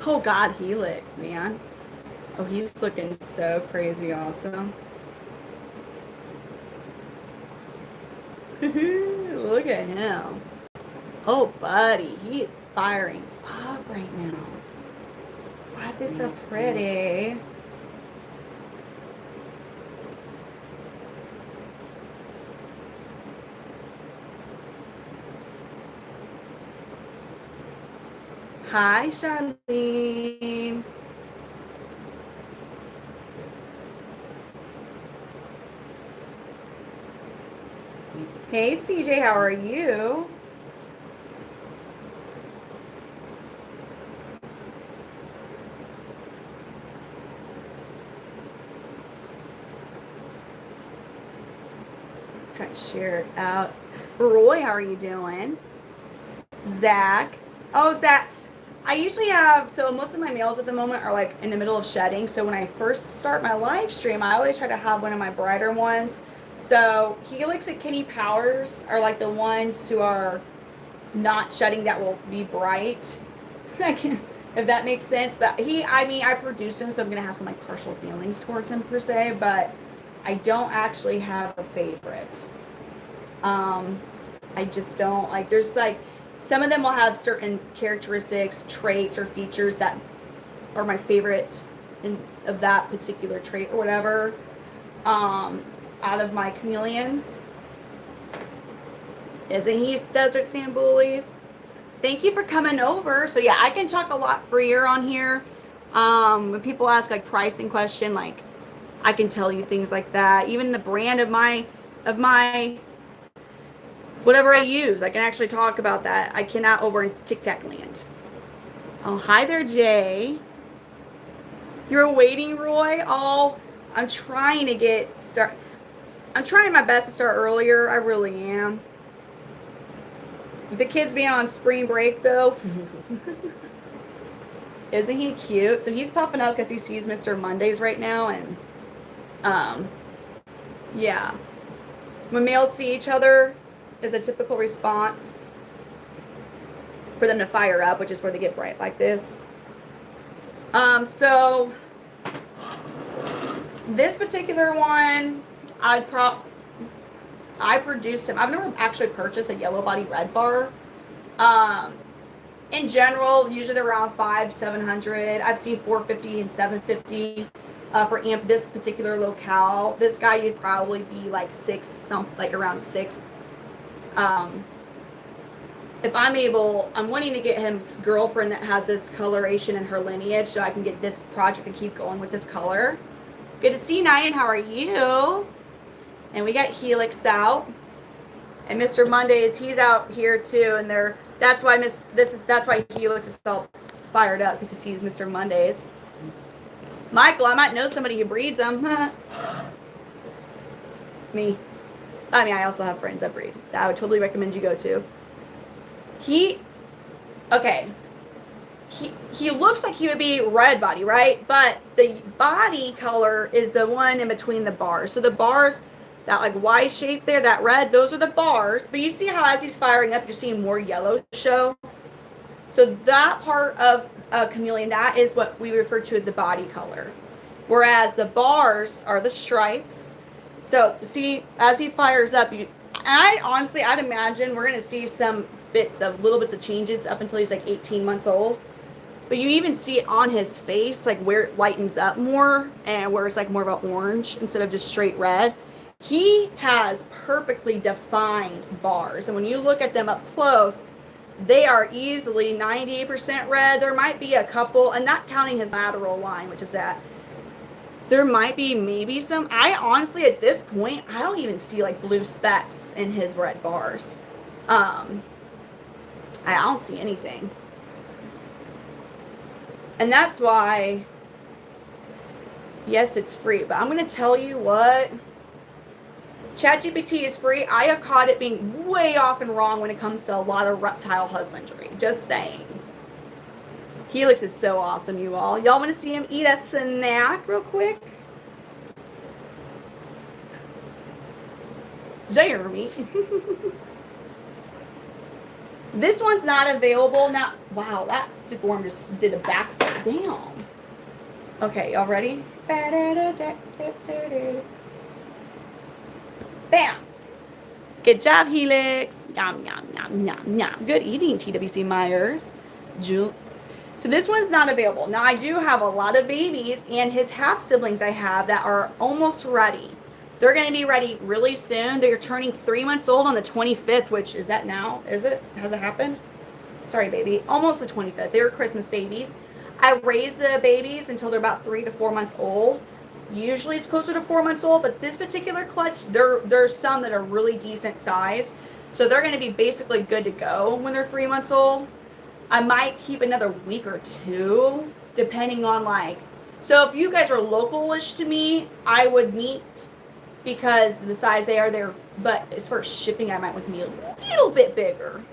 Oh God, Helix, man. Oh, he's looking so crazy awesome. Look at him. Oh, buddy, he is firing up right now. Why is it so pretty? Hi, Charlene. Hey, CJ, how are you? Try to share it out. Roy, how are you doing? Zach. Oh, Zach. I usually have, so most of my males at the moment are like in the middle of shedding. So when I first start my live stream, I always try to have one of my brighter ones. So Helix and Kenny Powers are like the ones who are not shedding that will be bright. If that makes sense. But I mean, I produce him, so I'm going to have some like partial feelings towards him per se, but I don't actually have a favorite. Um, I just don't like, there's like, some of them will have certain characteristics, traits, or features that are my favorite of that particular trait or whatever. Out of my chameleons, isn't he Desert Sand Bullies? Thank you for coming over. So yeah, I can talk a lot freer on here. When people ask like pricing question, like I can tell you things like that. Even the brand of my whatever I use, I can actually talk about that. I cannot over in Tic Tac land. Oh, hi there, Jay. You're waiting, Roy? Oh, I'm trying to I'm trying my best to start earlier. I really am. With the kids being on spring break, though. Isn't he cute? So he's puffing up because he sees Mr. Mondays right now, and um, yeah. When males see each other, is a typical response for them to fire up, which is where they get bright like this. So this particular one, I produced him. I've never actually purchased a yellow body red bar. In general, usually they're around 500-700. I've seen 450 and 750 for this particular locale. This guy, you'd probably be like like around 6. If I'm wanting to get his girlfriend that has this coloration in her lineage, so I can get this project and keep going with this color. Good to see you, Nyan. How are you? And we got Helix out, and Mr. Mondays, he's out here too. And that's why Helix is all fired up, because he sees Mr. Mondays. Michael, I might know somebody who breeds them. Me. I mean, I also have friends that breed. I would totally recommend you go to. Okay. He looks like he would be red body, right? But the body color is the one in between the bars. So the bars, that like Y shape there, that red, those are the bars. But you see how as he's firing up, you're seeing more yellow show. So that part of a chameleon, that is what we refer to as the body color. Whereas the bars are the stripes. So see, as he fires up, I'd imagine we're going to see some little bits of changes up until he's like 18 months old. But you even see it on his face, like where it lightens up more and where it's like more of an orange instead of just straight red. He has perfectly defined bars. And when you look at them up close, they are easily 98% red. There might be a couple, and not counting his lateral line, which is that. There might be maybe some. I honestly, at this point, I don't even see like blue specks in his red bars. I don't see anything. And that's why, yes, it's free. But I'm going to tell you what. ChatGPT is free. I have caught it being way off and wrong when it comes to a lot of reptile husbandry. Just saying. Helix is so awesome, you all. Y'all want to see him eat a snack real quick? Jeremy. This one's not available now. Wow, that superworm just did a backflip. Damn. Okay, y'all ready? Bam. Good job, Helix. Yum, yum, yum, yum, yum. Good eating, TWC Myers. So this one's not available. Now, I do have a lot of babies, and his half-siblings I have that are almost ready. They're going to be ready really soon. They're turning 3 months old on the 25th, which is that now? Is it? Has it happened? Sorry, baby. Almost the 25th. They were Christmas babies. I raise the babies until they're about 3 to 4 months old. Usually it's closer to 4 months old, but this particular clutch, there's some that are really decent size. So they're going to be basically good to go when they're 3 months old. I might keep another week or two, depending on like, so if you guys are local-ish to me, I would meet because the size they are there, but as far as shipping, I might want me a little bit bigger.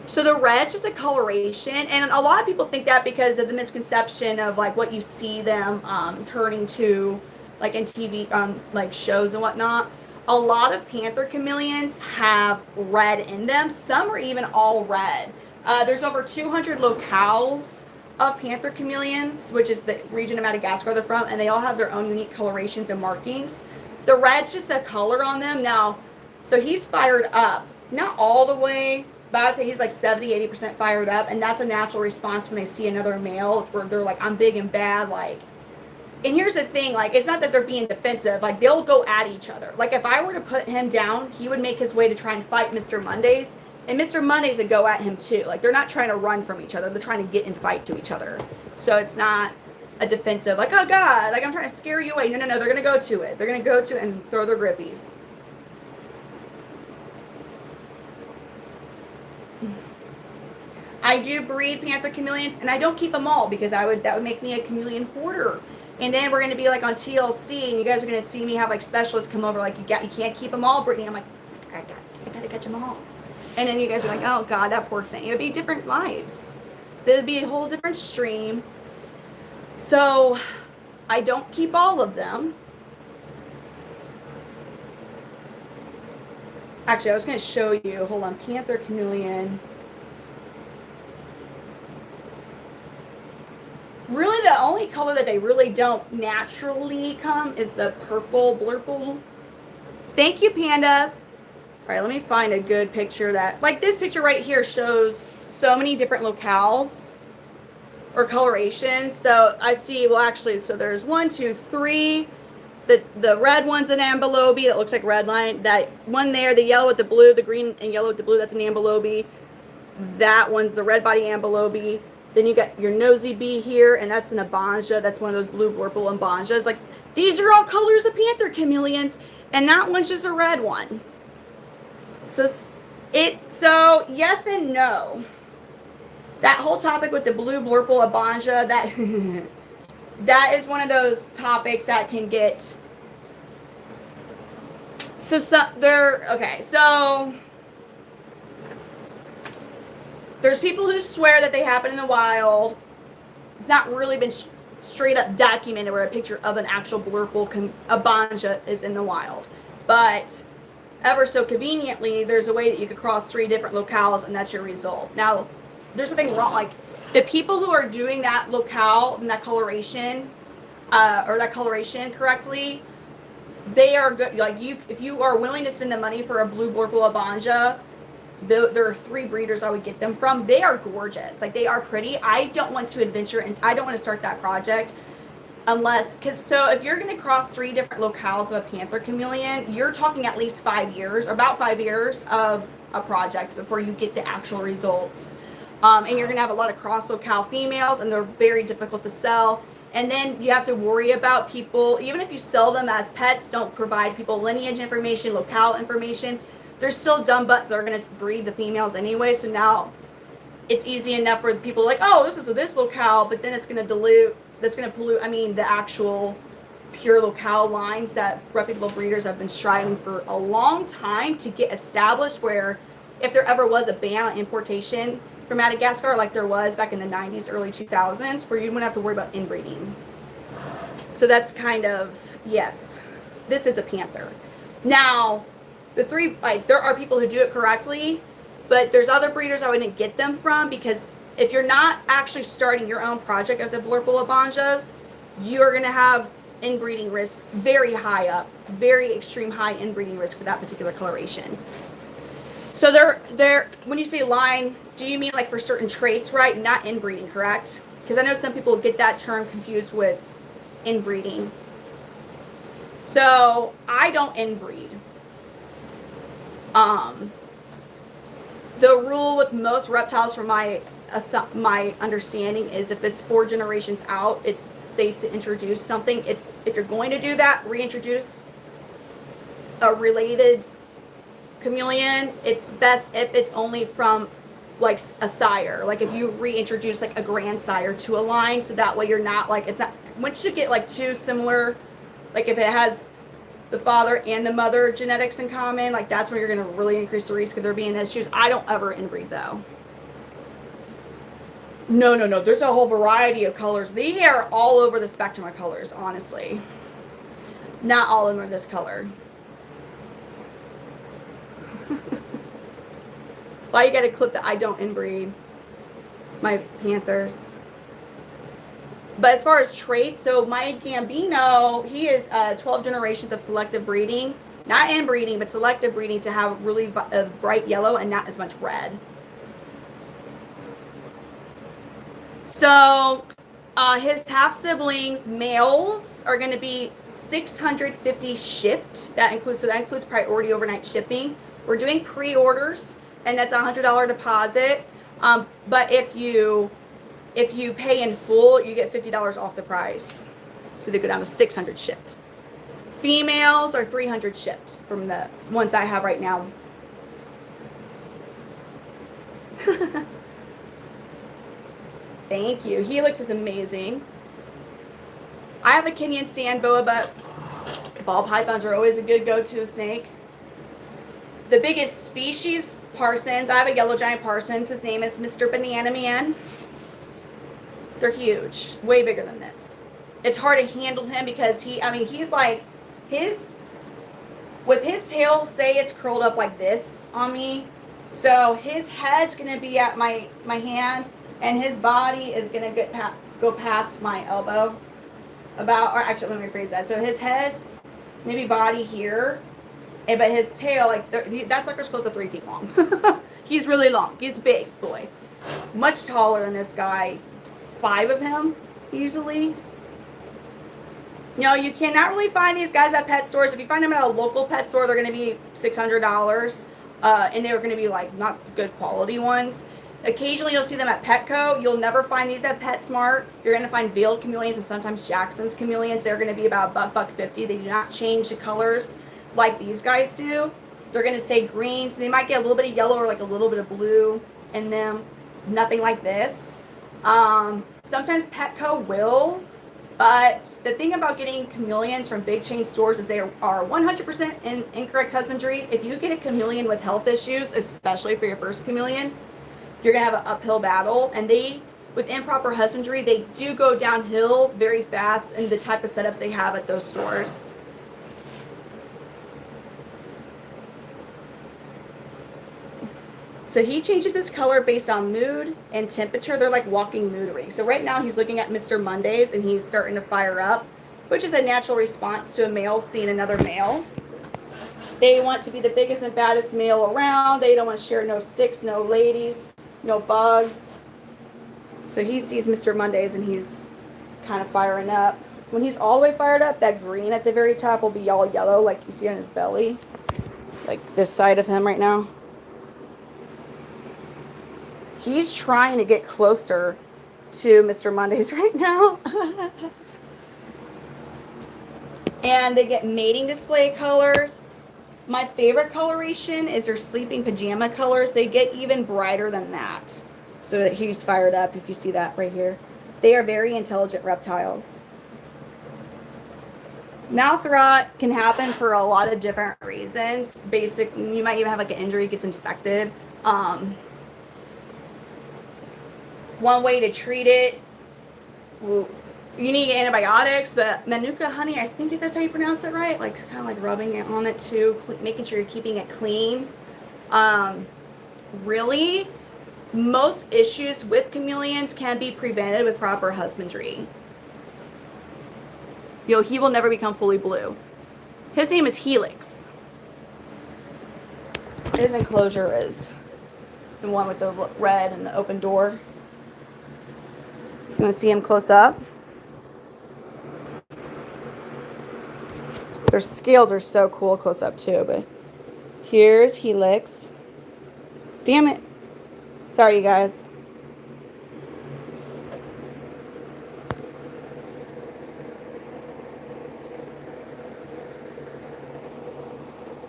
So the red's just a coloration, and a lot of people think that because of the misconception of like what you see them turning to, like in TV, like shows and whatnot. A lot of Panther Chameleons have red in them. Some are even all red. There's over 200 locales of Panther Chameleons, which is the region of Madagascar they're from, and they all have their own unique colorations and markings. The red's just a color on them. Now, so he's fired up. Not all the way, but I'd say he's like 70-80% fired up, and that's a natural response when they see another male where they're like, I'm big and bad, like. And here's the thing, like, it's not that they're being defensive, like, they'll go at each other. Like, if I were to put him down, he would make his way to try and fight Mr. Mondays, and Mr. Mondays would go at him too. Like, they're not trying to run from each other, they're trying to get in fight to each other. So it's not a defensive, like, oh God, like, I'm trying to scare you away. No, they're gonna go to it. They're gonna go to it and throw their grippies. I do breed Panther Chameleons, and I don't keep them all because that would make me a chameleon hoarder. And then we're going to be like on TLC, and you guys are going to see me have like specialists come over, like you can't keep them all, Brittany. I'm like, I gotta catch them all. And then you guys are like, oh God, that poor thing. It would be different lives. There'd be a whole different stream. So I don't keep all of them. Actually, I was going to show you. Hold on, Panther Chameleon. Really, the only color that they really don't naturally come is the purple blurple. Thank you, Pandas. All right, let me find a good picture that, like this picture right here shows so many different locales or colorations. So I see, well, actually, so there's 1, 2, 3. The red one's an ambilobe that looks like red line. That one there, the yellow with the blue, the green and yellow with the blue, that's an ambilobe. That one's the red body ambilobe. Then you got your nosy bee here, and that's an abanja. That's one of those blue blurple abanjas. Like, these are all colors of Panther Chameleons, and that one's just a red one. So yes and no. That whole topic with the blue blurple abanja, that is one of those topics that can get. So there's people who swear that they happen in the wild. It's not really been straight up documented where a picture of an actual blurple abanja is in the wild. But ever so conveniently, there's a way that you could cross 3 different locales, and that's your result. Now, there's something wrong. Like, the people who are doing that locale and that coloration, correctly, they are good. Like, if you are willing to spend the money for a blue blurple abanja, there are 3 breeders I would get them from. They are gorgeous. Like, they are pretty. I don't want to adventure, and I don't want to start that project so if you're going to cross 3 different locales of a Panther Chameleon, you're talking at least 5 years, or about 5 years of a project before you get the actual results. And you're going to have a lot of cross locale females, and they're very difficult to sell. And then you have to worry about people, even if you sell them as pets, don't provide people lineage information, locale information. There's still dumb butts that are going to breed the females anyway. So now it's easy enough for people like, oh, this is this locale, but then it's going to pollute, the actual pure locale lines that reputable breeders have been striving for a long time to get established, where if there ever was a ban on importation from Madagascar, like there was back in the 90s, early 2000s, where you wouldn't have to worry about inbreeding. So that's kind of, yes, this is a panther. Now, there are people who do it correctly, but there's other breeders I wouldn't get them from because if you're not actually starting your own project of the Blorpulabanjas, you're going to have inbreeding risk very high up, very extreme high inbreeding risk for that particular coloration. So they're when you say line, do you mean like for certain traits, right? Not inbreeding, correct? Because I know some people get that term confused with inbreeding. So I don't inbreed. The rule with most reptiles, from my understanding, is if it's 4 generations out, it's safe to introduce something. If you're going to do that, reintroduce a related chameleon, it's best if it's only from like a sire. Like if you reintroduce like a grandsire to a line, so that way you're not like, it's not, once you get like 2 similar, like if it has the father and the mother genetics in common, like that's when you're going to really increase the risk of there being issues. I don't ever inbreed though. No. There's a whole variety of colors. They are all over the spectrum of colors, honestly. Not all of them are this color. Why you got a clip that I don't inbreed my panthers. But as far as traits, so my Gambino, he is 12 generations of selective breeding. Not inbreeding, but selective breeding to have really bright yellow and not as much red. So his half siblings, males, are going to be 650 shipped. That includes priority overnight shipping. We're doing pre-orders, and that's a $100 deposit. But if you pay in full, you get $50 off the price. So they go down to 600 shipped. Females are 300 shipped from the ones I have right now. Thank you. Helix is amazing. I have a Kenyan sand boa, but ball pythons are always a good go-to snake. The biggest species, Parsons. I have a yellow giant Parsons. His name is Mr. Banana Man. They're huge, way bigger than this. It's hard to handle him because he's like, with his tail, say it's curled up like this on me. So his head's gonna be at my hand, and his body is gonna go past my elbow. Or actually, let me rephrase that. So his head, maybe body here, but his tail, like that sucker's close to 3 feet long. He's really long. He's a big boy, much taller than this guy. 5 of him easily. You cannot really find these guys at pet stores. If you find them at a local pet store, they're going to be $600, and they're going to be like not good quality ones. Occasionally you'll see them at Petco. You'll never find these at PetSmart. You're going to find veiled chameleons and sometimes Jackson's chameleons. They're going to be about $1.50. They do not change the colors like these guys do. They're going to say green, so they might get a little bit of yellow or like a little bit of blue in them. Nothing like this. Sometimes Petco will, but the thing about getting chameleons from big chain stores is they are 100% in incorrect husbandry. If you get a chameleon with health issues, especially for your first chameleon, you're going to have an uphill battle. And with improper husbandry, they do go downhill very fast in the type of setups they have at those stores. So he changes his color based on mood and temperature. They're like walking mood rings. So right now he's looking at Mr. Mondays and he's starting to fire up, which is a natural response to a male seeing another male. They want to be the biggest and baddest male around. They don't want to share no sticks, no ladies, no bugs. So he sees Mr. Mondays and he's kind of firing up. When he's all the way fired up, that green at the very top will be all yellow like you see on his belly. Like this side of him right now. He's trying to get closer to Mr. Mondays right now. And they get mating display colors. My favorite coloration is their sleeping pajama colors. They get even brighter than that. So that he's fired up, if you see that right here. They are very intelligent reptiles. Mouth rot can happen for a lot of different reasons. You might even have like an injury, gets infected. One way to treat it, you need antibiotics, but Manuka honey, I think that's how you pronounce it, right? Like kind of like rubbing it on it too, making sure you're keeping it clean. Really, Most issues with chameleons can be prevented with proper husbandry. He will never become fully blue. His name is Helix. His enclosure is the one with the red and the open door. You want to see him close up? Their scales are so cool close up too, but here's Helix. Damn it. Sorry, you guys.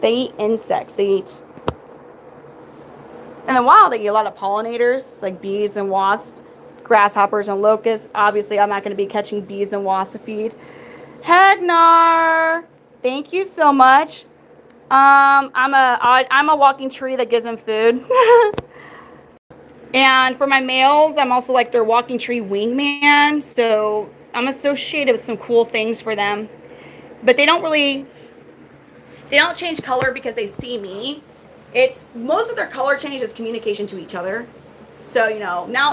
They eat insects. In the wild, they eat a lot of pollinators, like bees and wasps, grasshoppers and locusts. Obviously, I'm not going to be catching bees and wasps to feed. Hagnar, thank you so much. I'm a walking tree that gives them food. And for my males, I'm also like their walking tree wingman. So I'm associated with some cool things for them. But they don't change color because they see me. Most of their color change is communication to each other. So,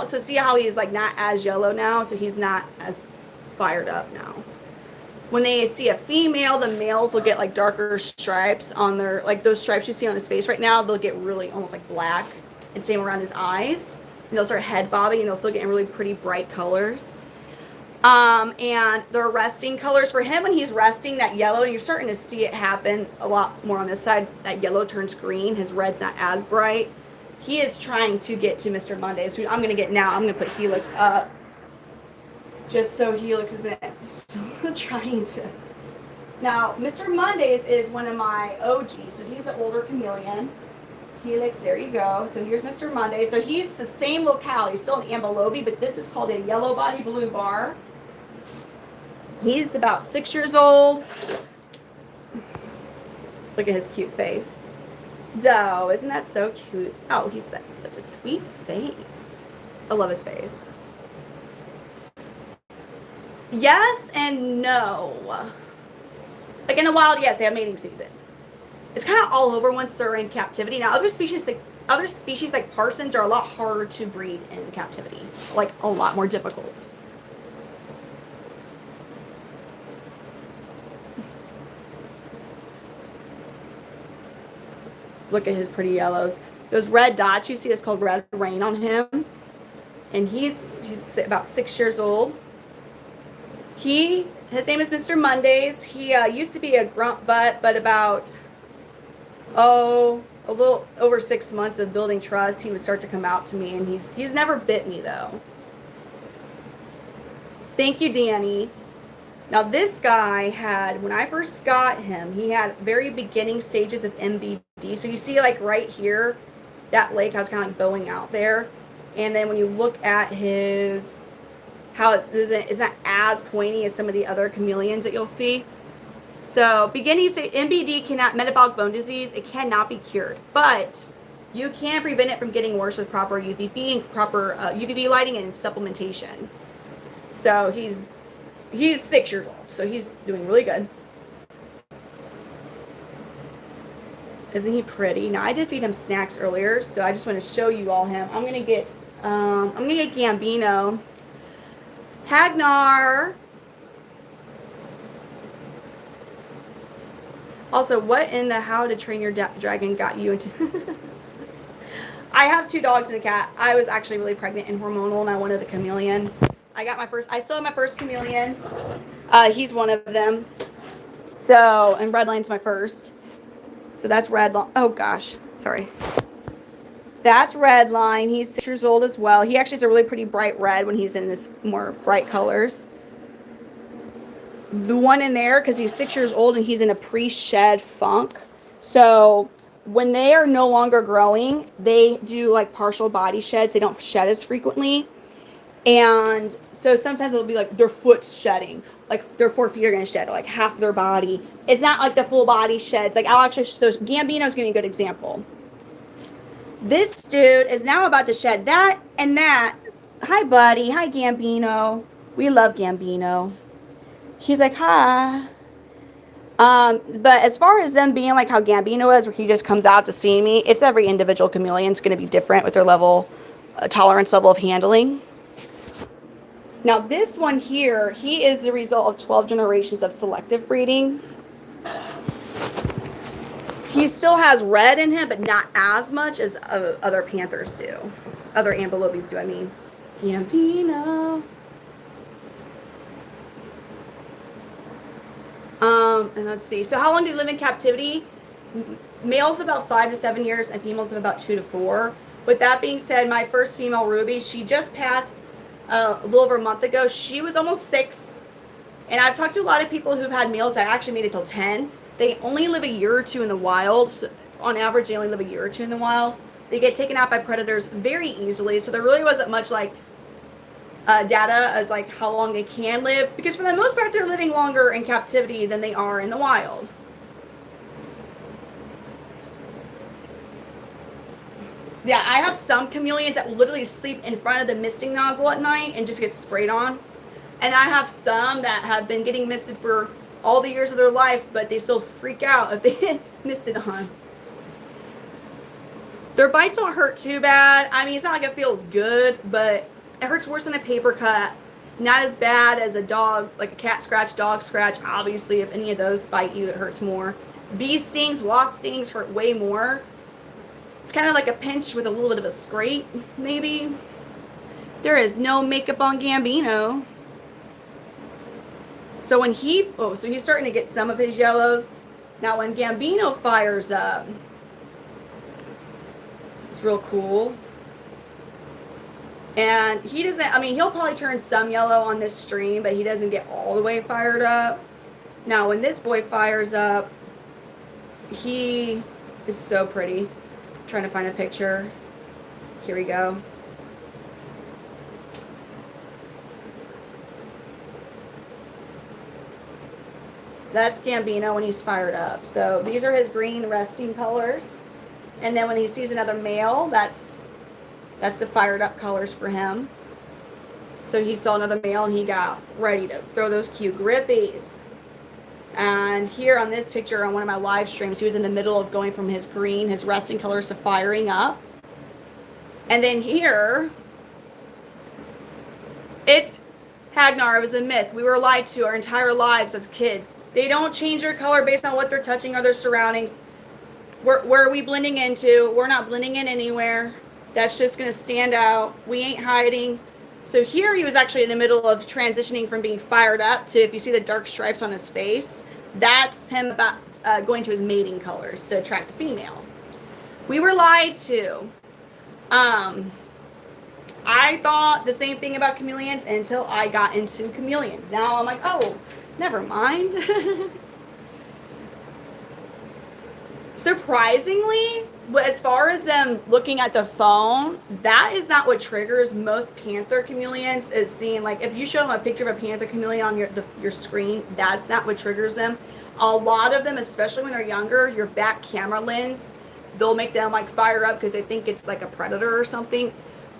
so see how he's like not as yellow now, so he's not as fired up now. When they see a female, the males will get like darker stripes on their, like those stripes you see on his face right now, they'll get really almost like black, and same around his eyes. And they'll start head bobbing, and they'll still get in really pretty bright colors. And their resting colors for him, when he's resting, that yellow, and you're starting to see it happen a lot more on this side, that yellow turns green, his red's not as bright. He is trying to get to Mr. Monday, so I'm going to put Helix up, just so Helix isn't still trying to. Now, Mr. Mondays is one of my OGs, so he's an older chameleon. Helix, there you go. So here's Mr. Monday. So he's the same locale. He's still in Ambilobe, but this is called a yellow body blue bar. He's about 6 years old. Look at his cute face. Doe, isn't that so cute? Oh, he's such a sweet face. I love his face. Yes and no. Like in the wild, yes, they have mating seasons. It's kind of all over once they're in captivity. Now, other species like parsons are a lot harder to breed in captivity, like a lot more difficult. Look at his pretty yellows. Those red dots you see, it's called red rain on him. And he's about 6 years old. His name is Mr. Mondays. He used to be a grunt butt, but about, a little over 6 months of building trust, he would start to come out to me, and he's never bit me, though. Thank you, Danny. Now, this guy when I first got him, he had very beginning stages of MBD. So you see, like, right here, that lake, I was kind of like bowing out there. And then when you look at how it's not as pointy as some of the other chameleons that you'll see. So beginning stage MBD metabolic bone disease, it cannot be cured, but you can prevent it from getting worse with proper UVB and proper UVB lighting and supplementation. So he's 6 years old, so he's doing really good. Isn't he pretty? Now I did feed him snacks earlier, so I just want to show you all him. I'm gonna get Gambino. Hagnar. Also, what in the How to Train Your Dragon got you into? I have 2 dogs and a cat. I was actually really pregnant and hormonal, and I wanted a chameleon. I still have my first chameleons. He's one of them. So, and Redline's my first. So that's Redline. Oh gosh, sorry. That's Redline. He's 6 years old as well. He actually is a really pretty bright red when he's in this more bright colors. The one in there, because he's 6 years old and he's in a pre-shed funk. So when they are no longer growing, they do like partial body sheds. They don't shed as frequently. And so sometimes it'll be like their foot's shedding. Like their 4 feet are going to shed like half their body. It's not like the full body sheds. Like so Gambino's going to be a good example. This dude is now about to shed that and that. Hi, buddy. Hi, Gambino. We love Gambino. He's like, hi. But as far as them being like how Gambino is, where he just comes out to see me, it's every individual chameleon's going to be different with their level tolerance level of handling. Now this one here, he is the result of 12 generations of selective breeding. He still has red in him, but not as much as other panthers do. Other ambulopes do, I mean. Gambino. And let's see. So how long do they live in captivity? Males of about 5 to 7 years and females of about 2 to 4. With that being said, my first female Ruby, she just passed a little over a month ago. She was almost 6. And I've talked to a lot of people who've had males that actually made it till 10. They only live a year or two in the wild. So on average, they only live a year or two in the wild. They get taken out by predators very easily. So there really wasn't much like data as like how long they can live. Because for the most part, they're living longer in captivity than they are in the wild. Yeah, I have some chameleons that will literally sleep in front of the misting nozzle at night and just get sprayed on. And I have some that have been getting misted for all the years of their life, but they still freak out if they get misted on. Their bites don't hurt too bad. I mean, it's not like it feels good, but it hurts worse than a paper cut. Not as bad as a dog, like a cat scratch, dog scratch. Obviously, if any of those bite you, it hurts more. Bee stings, wasp stings hurt way more. It's kind of like a pinch with a little bit of a scrape, maybe. There is no makeup on Gambino. So when he, so he's starting to get some of his yellows. Now when Gambino fires up, it's real cool. And he doesn't, I mean, he'll probably turn some yellow on this stream, but he doesn't get all the way fired up. Now when this boy fires up, he is so pretty. I'm trying to find a picture. Here we go. That's Gambino when he's fired up. So these are his green resting colors. And then when he sees another male, that's the fired up colors for him. So he saw another male and he got ready to throw those cute grippies. And here on this picture on one of my live streams, he was in the middle of going from his green, his resting colors, to firing up. And then here, it's Hagnar. It was a myth. We were lied to our entire lives as kids. They don't change their color based on what they're touching or their surroundings. Where are we blending into? We're not blending in anywhere. That's just going to stand out. We ain't hiding. So here he was actually in the middle of transitioning from being fired up to, if you see the dark stripes on his face, that's him about going to his mating colors to attract the female. We were lied to. I thought the same thing about chameleons until I got into chameleons. Now I'm like, oh, never mind. Surprisingly, as far as them looking at the phone, that is not what triggers most panther chameleons. Is seeing, like, if you show them a picture of a panther chameleon on your screen, that's not what triggers them. A lot of them, especially when they're younger, your back camera lens, they'll make them like fire up because they think it's like a predator or something.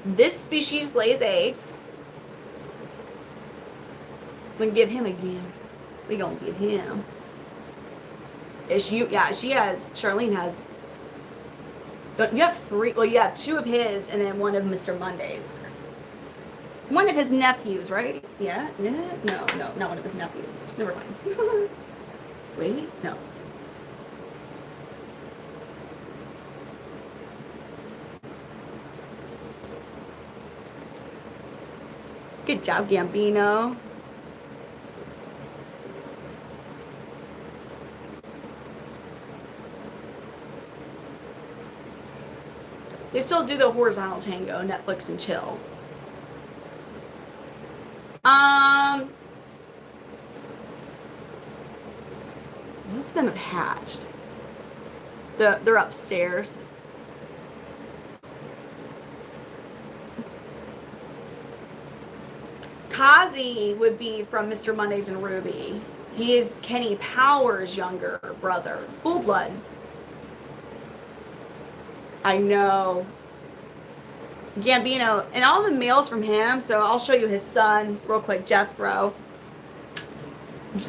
This species lays eggs. We're gonna give him again. We gonna give him. Charlene has, you have 3, well, you have 2 of his and then 1 of Mr. Monday's. One of his nephews, right? Yeah? No, not one of his nephews. Never mind. Wait, no. Good job, Gambino. They still do the horizontal tango, Netflix and chill. Most of them have hatched. They're upstairs. Kazi would be from Mr. Mondays and Ruby. He is Kenny Power's younger brother. Full blood. I know. Gambino, and all the males from him, so I'll show you his son real quick, Jethro.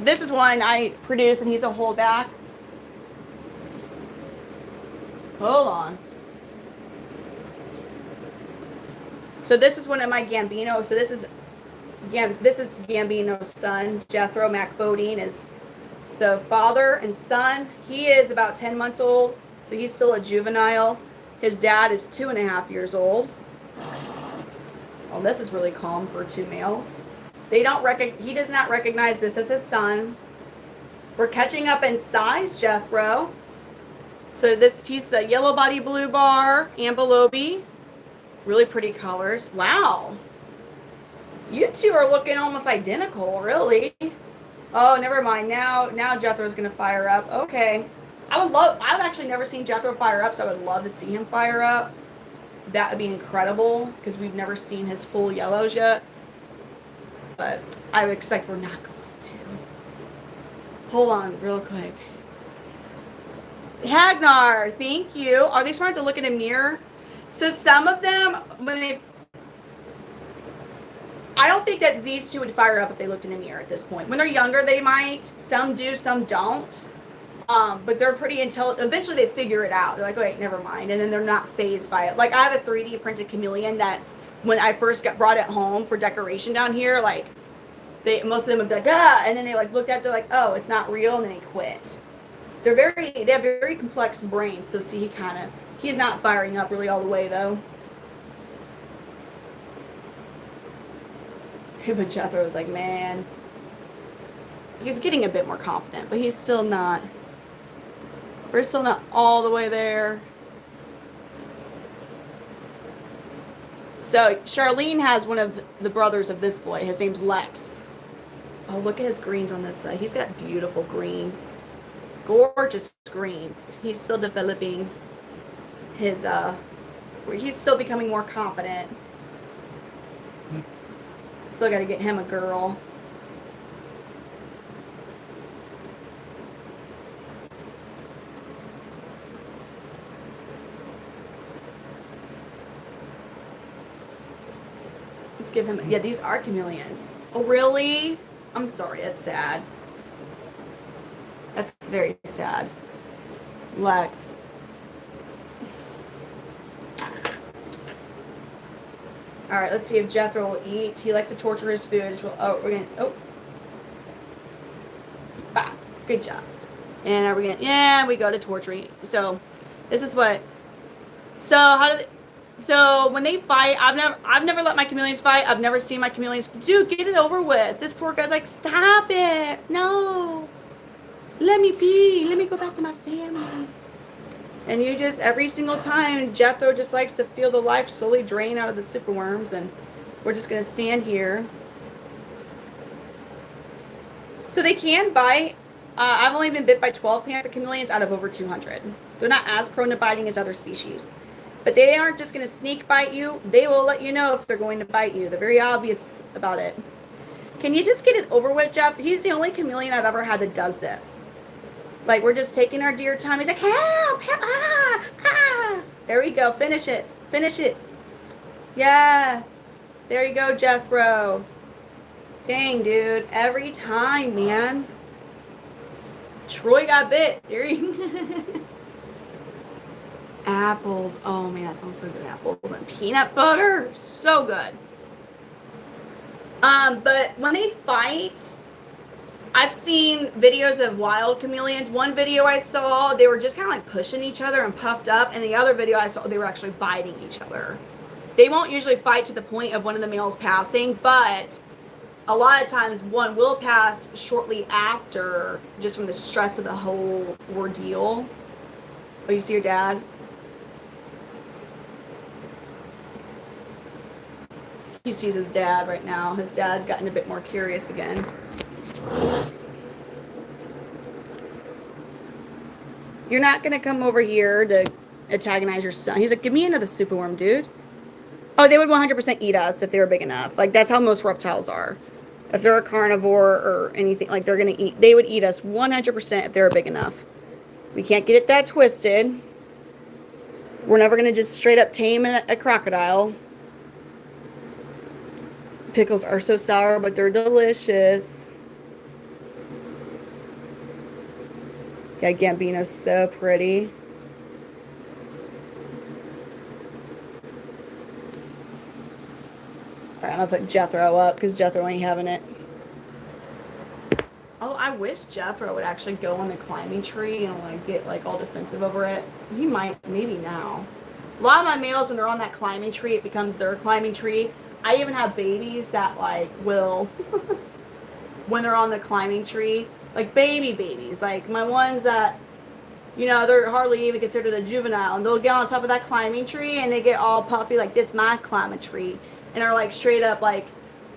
This is one I produced, and he's a holdback. Hold on. So this is one of my Gambino. So this is Gambino's son, Jethro MacBodine is. So father and son, he is about 10 months old, so he's still a juvenile. His dad is 2.5 years old. Oh, this is really calm for two males. He does not recognize this as his son. We're catching up in size, Jethro. So he's a yellow body blue bar, ambelobe. Really pretty colors. Wow. You two are looking almost identical, really. Oh, never mind. Now Jethro's gonna fire up. Okay. I've actually never seen Jethro fire up, so I would love to see him fire up. That would be incredible, because we've never seen his full yellows yet. But I would expect we're not going to. Hold on real quick. Hagnar, thank you. Are they smart to look in a mirror? So some of them, I don't think that these two would fire up if they looked in a mirror at this point. When they're younger, they might. Some do, some don't. But they're pretty intelligent. Eventually, they figure it out. They're like, wait, never mind. And then they're not phased by it. Like, I have a 3D printed chameleon that when I first brought it home for decoration down here, like, most of them would be like, ah, and then they like looked at it, they're like, oh, it's not real, and then they quit. They have very complex brains, so see, he's not firing up really all the way, though. But Jethro was like, man, he's getting a bit more confident, but he's still not, we're still not all the way there. So Charlene has one of the brothers of this boy. His name's Lex. Oh, look at his greens on this side. He's got beautiful greens. Gorgeous greens. He's still developing his, he's still becoming more confident. Still got to get him a girl. Let's give him, yeah, these are chameleons. Oh, really? I'm sorry, that's sad. That's very sad. Lex. All right, let's see if Jethro will eat. He likes to torture his food. Oh, we're gonna, oh. Bah, good job. And are we gonna, yeah, we go to torturing. So, this is what, so when they fight, I've never let my chameleons fight. I've never seen my chameleons. Dude, get it over with. This poor guy's like, stop it. No. Let me be. Let me go back to my family. And you just, every single time, Jethro just likes to feel the life slowly drain out of the superworms. And we're just going to stand here. So they can bite. I've only been bit by 12 panther chameleons out of over 200. They're not as prone to biting as other species. But they aren't just going to sneak bite you. They will let you know if they're going to bite you. They're very obvious about it. Can you just get it over with, Jeff? He's the only chameleon I've ever had that does this. Like, we're just taking our dear time. He's like, help, help, ah, ah. There we go. Finish it. Finish it. Yes. There you go, Jethro. Dang, dude. Every time, man. Troy got bit. There you Apples. Oh, man, that sounds so good. Apples and peanut butter. So good. But when they fight, I've seen videos of wild chameleons. One video I saw, they were just kind of like pushing each other and puffed up. And the other video I saw, they were actually biting each other. They won't usually fight to the point of one of the males passing, but a lot of times one will pass shortly after, just from the stress of the whole ordeal. Oh, you see your dad? He sees his dad right now. His dad's gotten a bit more curious again. You're not going to come over here to antagonize your son. He's like, give me another superworm, dude. Oh, they would 100% eat us if they were big enough. Like, that's how most reptiles are. If they're a carnivore or anything, like, they're going to eat. They would eat us 100% if they were big enough. We can't get it that twisted. We're never going to just straight up tame a crocodile. Pickles are so sour, but they're delicious. Yeah, Gambino's so pretty. I'll put Jethro up because Jethro ain't having it. Oh, I wish Jethro would actually go on the climbing tree and like get like all defensive over it. He might, maybe now. A lot of my males, when they're on that climbing tree, it becomes their climbing tree. I even have babies that like will, when they're on the climbing tree, like babies, like my ones that, you know, they're hardly even considered a juvenile, and they'll get on top of that climbing tree and they get all puffy like, this my climbing tree, and are like straight up like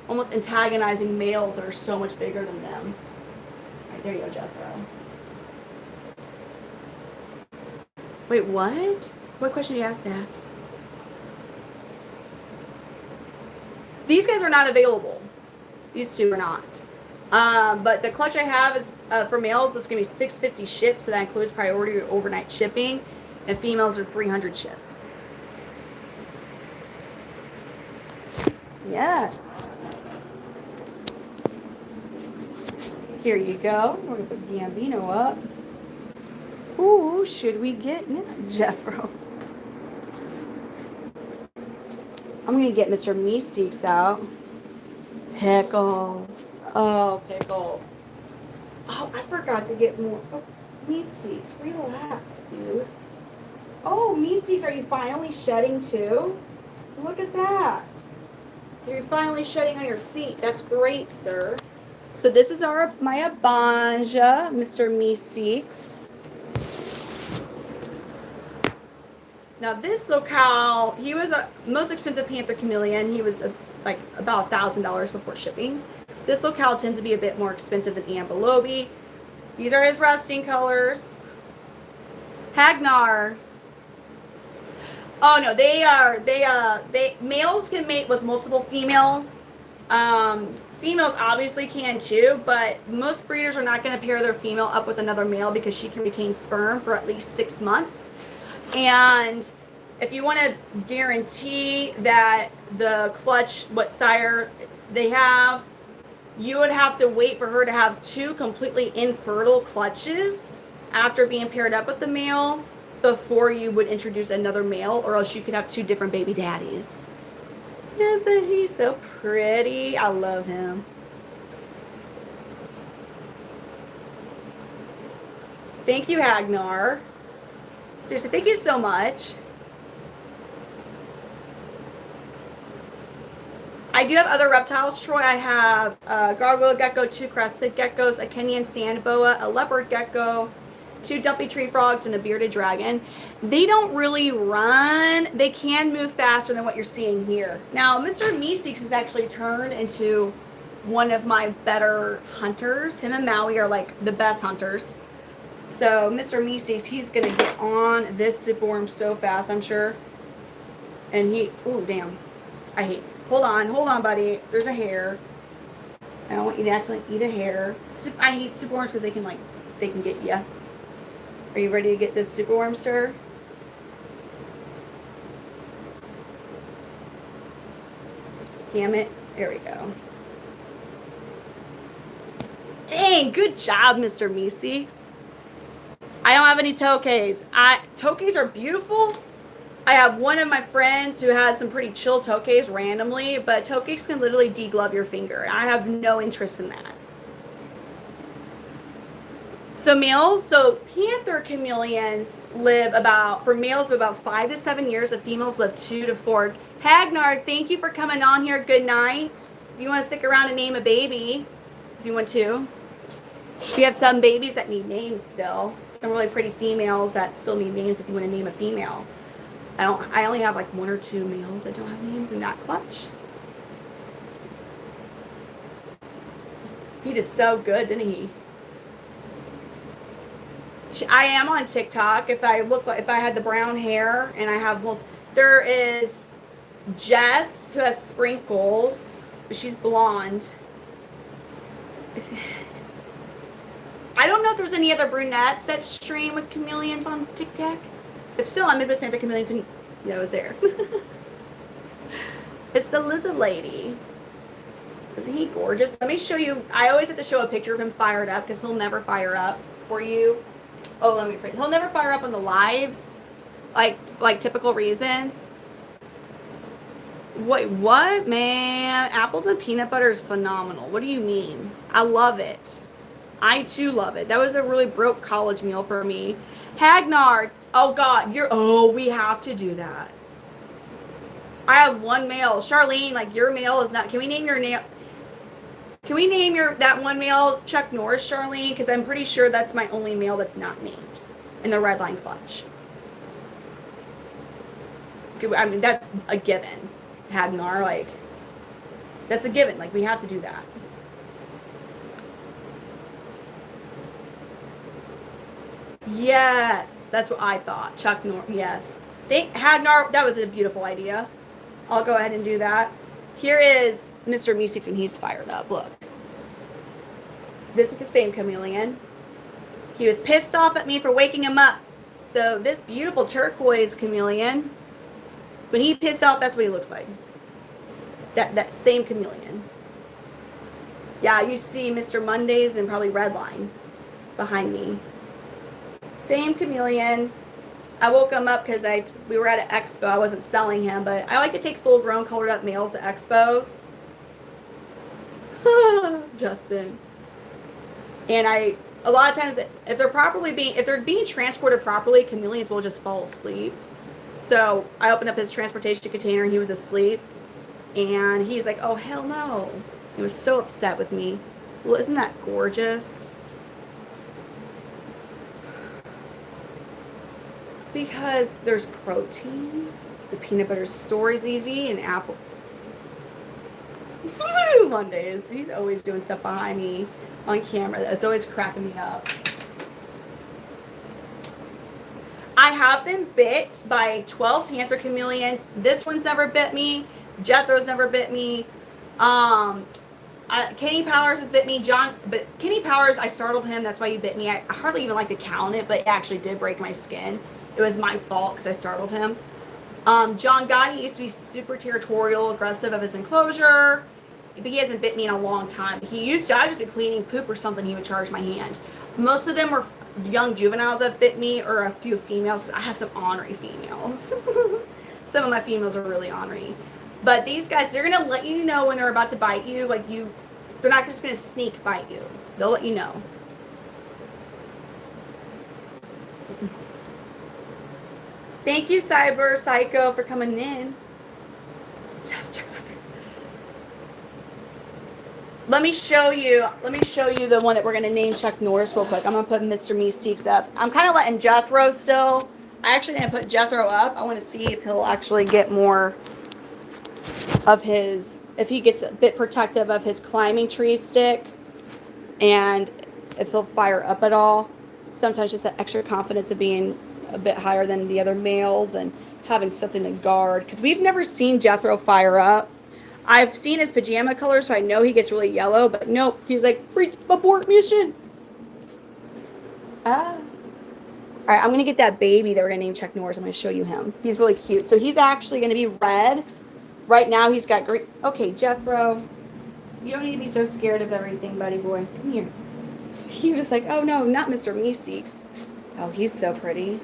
almost antagonizing males that are so much bigger than them. Right, there you go, Jethro. Wait, what? What question did you ask, Zach? These guys are not available. These two are not. But the clutch I have is for males. It's gonna be $650 shipped, so that includes priority or overnight shipping, and females are $300 shipped. Yes. Here you go. We're gonna put Gambino up. Who should we get? Jethro. I'm gonna get Mr. Meeseeks out. Pickles. Oh, Pickles. Oh, I forgot to get more. Oh, Meeseeks, relax, dude. Oh, Meeseeks, are you finally shedding too? Look at that. You're finally shedding on your feet. That's great, sir. So this is my Abanja, Mr. Meeseeks. Now this locale, he was a most expensive Panther Chameleon. He was like about $1,000 before shipping. This locale tends to be a bit more expensive than Ambelobi. These are his resting colors. Hagnar. Oh no, they males can mate with multiple females. Females obviously can too, but most breeders are not going to pair their female up with another male because she can retain sperm for at least 6 months. And if you want to guarantee that the clutch, what sire they have, you would have to wait for her to have 2 completely infertile clutches after being paired up with the male before you would introduce another male, or else you could have 2 different baby daddies. Isn't he so pretty? I love him. Thank you, Hagnar. Seriously, thank you so much. I do have other reptiles, Troy. I have a gargoyle gecko, 2 crested geckos, a Kenyan sand boa, a leopard gecko, 2 dumpy tree frogs, and a bearded dragon. They don't really run. They can move faster than what you're seeing here. Now, Mr. Meeseeks has actually turned into one of my better hunters. Him and Maui are like the best hunters. So Mr. Meeseeks, he's gonna get on this superworm so fast, I'm sure. And he, oh damn, I hate. Hold on, buddy. There's a hair. I don't want you to actually eat a hair. I hate superworms because they can get you. Are you ready to get this superworm, sir? Damn it. There we go. Dang, good job, Mr. Meeseeks. I don't have any tokays. Tokays are beautiful. I have one of my friends who has some pretty chill tokays randomly, but tokays can literally deglove your finger. I have no interest in that. So males, Panther Chameleons live for males about 5 to 7 years. The females live 2 to 4. Hagnar, thank you for coming on here. Good night. If you want to stick around and name a baby, if you want to. We have some babies that need names still. Some really pretty females that still need names if you want to name a female. I only have like 1 or 2 males that don't have names in that clutch. He did so good, didn't he? I am on TikTok. If I had the brown hair and I have, well, there is Jess who has sprinkles, but she's blonde. I don't know if there's any other brunettes that stream with chameleons on TikTok. If so, I'm Midwest Panther Chameleons, and it was there. It's the lizard lady. Isn't he gorgeous? Let me show you. I always have to show a picture of him fired up because he'll never fire up for you. Oh, let me freak. He'll never fire up on the lives, like typical reasons. Wait, what, man? Apples and peanut butter is phenomenal. What do you mean? I love it. I too love it. That was a really broke college meal for me. Hagnard. Oh God, we have to do that. I have one male. Charlene, like your male is not. Can we name your name? Can we name that one male Chuck Norris, Charlene? Because I'm pretty sure that's my only male that's not named in the red line clutch. I mean, that's a given. Hagnar, like, that's a given. Like, we have to do that. Yes, that's what I thought. Chuck Norris, yes. Hagnar, that was a beautiful idea. I'll go ahead and do that. Here is Mr. Meeseeks, and he's fired up. Look. This is the same chameleon. He was pissed off at me for waking him up. So this beautiful turquoise chameleon, when he pissed off, that's what he looks like. That same chameleon. Yeah, you see Mr. Mondays and probably Redline behind me. Same chameleon. I woke him up because we were at an expo. I wasn't selling him, but I like to take full-grown colored up males to expos. Justin. And a lot of times, if they're being transported properly, chameleons will just fall asleep. So I opened up his transportation container, and he was asleep. And he's like, oh, hell no. He was so upset with me. Well, isn't that gorgeous? Because there's protein. The peanut butter store is easy, and apple. Mondays. He's always doing stuff behind me on camera. That's always cracking me up. I have been bit by 12 Panther Chameleons. This one's never bit me. Jethro's never bit me. Kenny Powers has bit me. But Kenny Powers, I startled him. That's why he bit me. I hardly even like to count it, but it actually did break my skin. It was my fault because I startled him. John Gotti used to be super territorial, aggressive of his enclosure, but he hasn't bit me in a long time. I'd just be cleaning poop or something, he would charge my hand. Most of them were young juveniles that bit me, or a few females. I have some ornery females. Some of my females are really ornery. But these guys, they're going to let you know when they're about to bite you. They're not just going to sneak bite you. They'll let you know. Thank you, Cyber Psycho, for coming in. Let me show you the one that we're going to name Chuck Norris real quick. I'm going to put Mr. Meeseeks up. I'm kind of letting Jethro still. I actually didn't put Jethro up. I want to see if he'll actually get more of if he gets a bit protective of his climbing tree stick, and if he'll fire up at all. Sometimes just that extra confidence of being a bit higher than the other males and having something to guard. Because we've never seen Jethro fire up. I've seen his pajama color, so I know he gets really yellow, but nope. He's like, abort mission. All right, I'm going to get that baby that we're going to name Chuck Norris. I'm going to show you him. He's really cute. So he's actually going to be red. Right now, he's got green. Okay, Jethro, you don't need to be so scared of everything, buddy boy. Come here. He was like, oh, no, not Mr. Meeseeks. Oh, he's so pretty.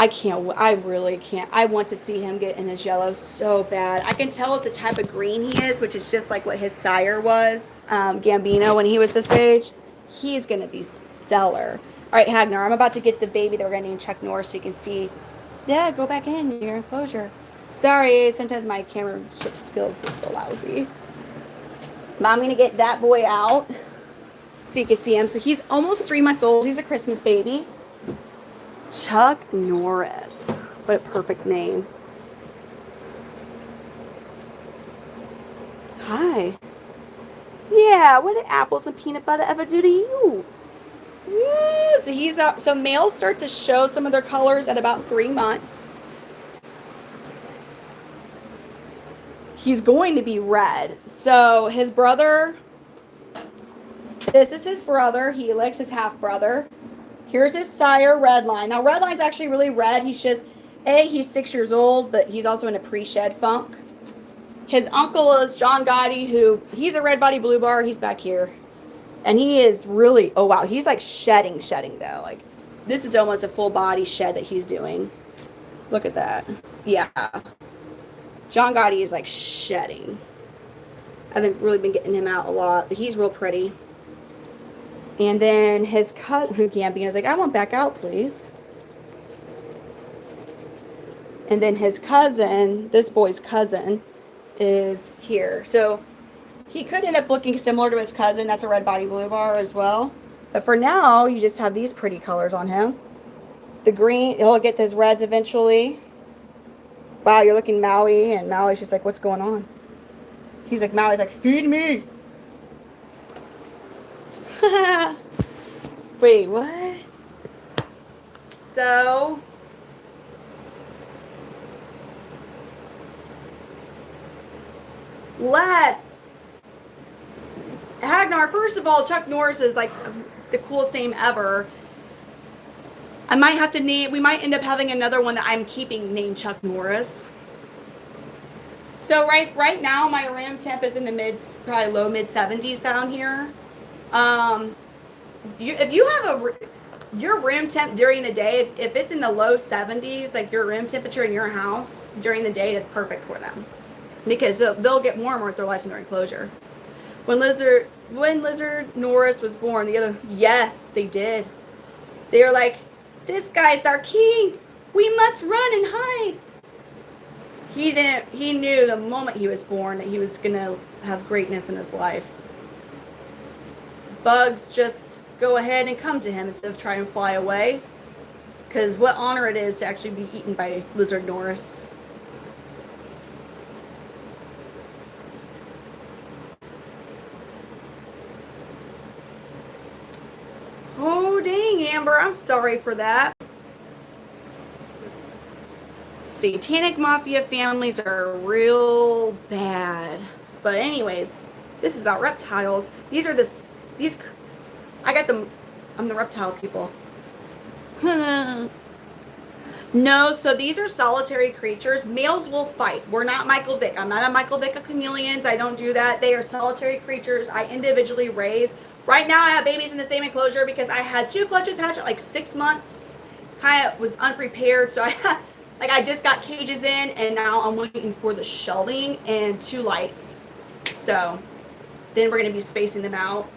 I really can't. I want to see him get in his yellow so bad. I can tell it's the type of green he is, which is just like what his sire was, Gambino, when he was this age. He's going to be stellar. All right, Hagnar, I'm about to get the baby that we're going to name Chuck Norris so you can see. Yeah, go back in your enclosure. Sorry, sometimes my camera skills are lousy. But I'm going to get that boy out so you can see him. So he's almost 3 months old. He's a Christmas baby. Chuck Norris. What a perfect name. Hi. Yeah, what did apples and peanut butter ever do to you? Yeah, so he's out. So males start to show some of their colors at about 3 months. He's going to be red. So his brother, this is his brother, Helix, his half-brother. Here's his sire, Redline. Now, Redline's actually really red. He's 6 years old, but he's also in a pre-shed funk. His uncle is John Gotti, he's a red body blue bar. He's back here. And he is really, oh, wow. He's like shedding, though. Like, this is almost a full body shed that he's doing. Look at that. Yeah. John Gotti is like shedding. I haven't really been getting him out a lot, but he's real pretty. And then his cousin, Gambino's like, I want back out, please. And then his cousin, this boy's cousin, is here. So he could end up looking similar to his cousin. That's a red body blue bar as well. But for now, you just have these pretty colors on him. The green, he'll get his reds eventually. Wow, you're looking Maui, and Maui's just like, what's going on? He's like, Maui's like, feed me. Wait, what? So, last, Hagnar, first of all, Chuck Norris is like the coolest name ever. I might have to name, we might end up having another one that I'm keeping named Chuck Norris. So right now my room temp is in the probably low mid 70s down here. If you have your room temp during the day, if it's in the low 70s, like your room temperature in your house during the day, that's perfect for them. Because they'll get warmer with their lights in their enclosure. When Lizard Norris was born, yes, they did. They were like, this guy's our king. We must run and hide. He knew the moment he was born that he was gonna have greatness in his life. Bugs just go ahead and come to him instead of trying to fly away. Because what honor it is to actually be eaten by Lizard Norris. Oh, dang, Amber. I'm sorry for that. Satanic Mafia families are real bad. But anyways, this is about reptiles. I got them. I'm the reptile people. No, so these are solitary creatures. Males will fight. We're not Michael Vick. I'm not a Michael Vick of chameleons. I don't do that. They are solitary creatures I individually raise. Right now I have babies in the same enclosure because I had 2 clutches hatch at like 6 months. Kind of was unprepared. So I just got cages in and now I'm waiting for the shelving and 2 lights. So then we're going to be spacing them out.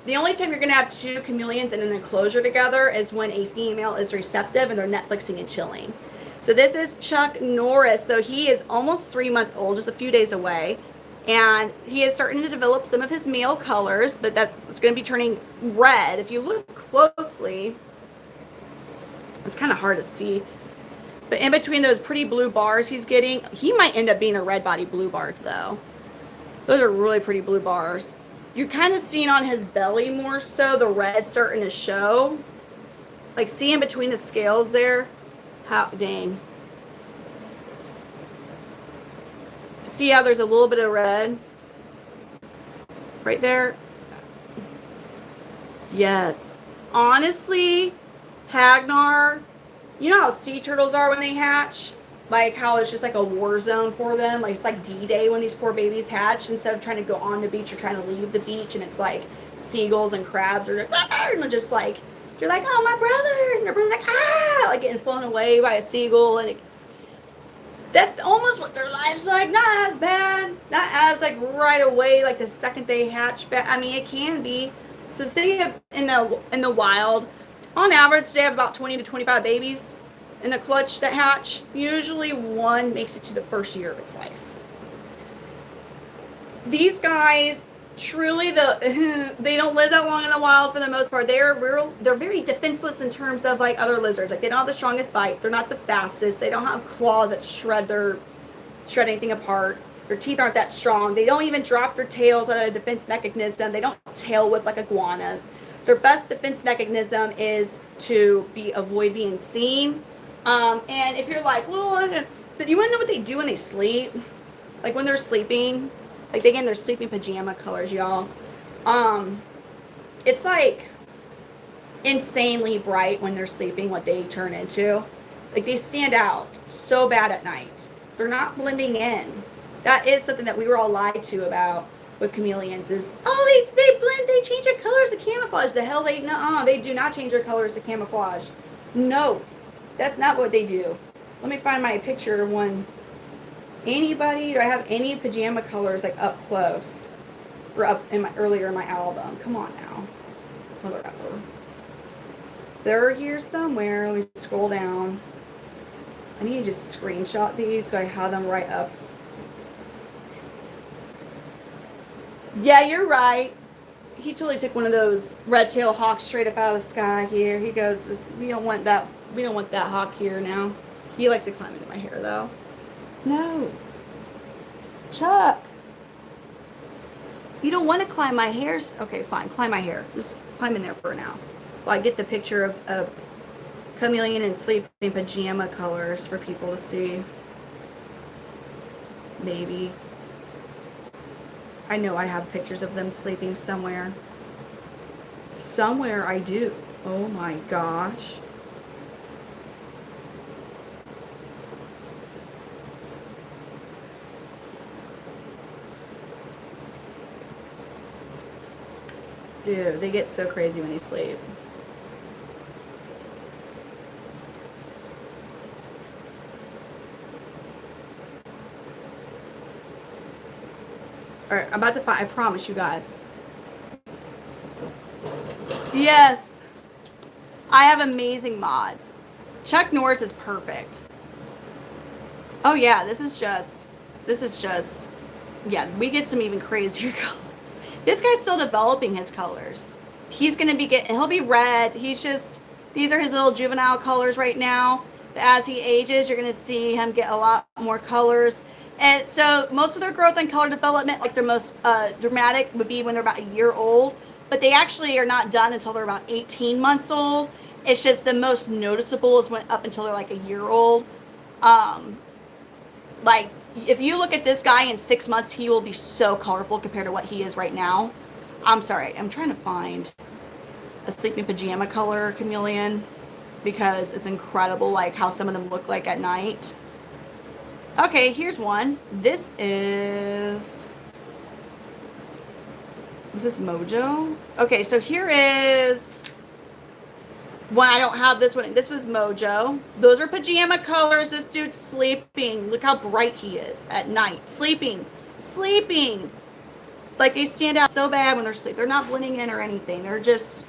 The only time you're going to have 2 chameleons in an enclosure together is when a female is receptive and they're Netflixing and chilling. So this is Chuck Norris. So he is almost 3 months old, just a few days away. And he is starting to develop some of his male colors, but it's going to be turning red. If you look closely, it's kind of hard to see. But in between those pretty blue bars he's getting, he might end up being a red body blue bar though. Those are really pretty blue bars. You're kind of seeing on his belly more so the red starting to show. Like see in between the scales there. Dang. See how there's a little bit of red right there? Yes. Honestly, Hagnar, you know how sea turtles are when they hatch? Like how it's just like a war zone for them. Like it's like D-Day when these poor babies hatch. Instead of trying to go on the beach or trying to leave the beach, and it's like seagulls and crabs are just like, you're like, oh, my brother. And their brother's like, ah, like getting flown away by a seagull. And that's almost what their life's like. Not as bad. Not as like right away, like the second they hatch. I mean, it can be. So say in the wild, on average, they have about 20 to 25 babies in a clutch that hatch. Usually 1 makes it to the first year of its life. These guys, truly, they don't live that long in the wild for the most part. They're very defenseless in terms of like other lizards. Like they don't have the strongest bite. They're not the fastest. They don't have claws that shred anything apart. Their teeth aren't that strong. They don't even drop their tails out of a defense mechanism. They don't tail whip like iguanas. Their best defense mechanism is to avoid being seen. And if you're like, well, you want to know what they do when they sleep? Like when they're sleeping, like they get in their sleeping pajama colors, y'all. It's like insanely bright when they're sleeping, what they turn into. Like they stand out so bad at night. They're not blending in. That is something that we were all lied to about with chameleons is, oh, they blend, they change their colors to camouflage. The hell they do not change their colors to camouflage. No, that's not what they do. Let me find my picture of one. Anybody? Do I have any pajama colors like up close? Or up in my earlier in my album? Come on now. Whatever. They're here somewhere. Let me scroll down. I need to just screenshot these so I have them right up. Yeah, you're right. He totally took one of those red-tailed hawks straight up out of the sky here. He goes, we don't want that hawk here now. He likes to climb into my hair though. No. Chuck. You don't want to climb my hair. Okay, fine. Climb my hair. Just climb in there for now. Well, I get the picture of a chameleon in sleeping pajama colors for people to see. Maybe. I know I have pictures of them sleeping somewhere. Somewhere I do. Oh my gosh. Dude, they get so crazy when they sleep. Alright, I'm about to find, I promise you guys. Yes. I have amazing mods. Chuck Norris is perfect. Oh yeah, this is just, yeah, we get some even crazier colors. This guy's still developing his colors. He's going to be he'll be red. He's just, these are his little juvenile colors right now. But as he ages, you're going to see him get a lot more colors. And so most of their growth and color development, like their most dramatic, would be when they're about a year old. But they actually are not done until they're about 18 months old. It's just the most noticeable is when up until they're like a year old. Like, if you look at this guy in 6 months, he will be so colorful compared to what he is right now. I'm sorry. I'm trying to find a sleeping pajama color chameleon because it's incredible, like how some of them look like at night. Okay, here's one. This is... Was this Mojo? Okay, so here is... One, I don't have this one. This was Mojo. Those are pajama colors. This dude's sleeping. Look how bright he is at night. Sleeping. Sleeping. Like, they stand out so bad when they're asleep. They're not blending in or anything. They're just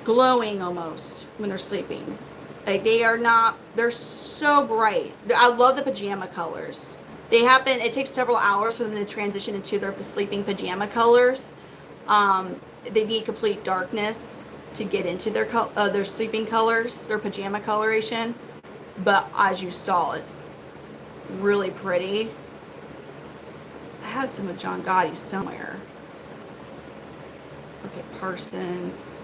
glowing almost when they're sleeping. Like, they are not, they're so bright. I love the pajama colors. They happen, it takes several hours for them to transition into their sleeping pajama colors. They need complete darkness to get into their sleeping colors, their pajama coloration. But as you saw, it's really pretty. I have some of John Gotti somewhere. Okay, Parsons.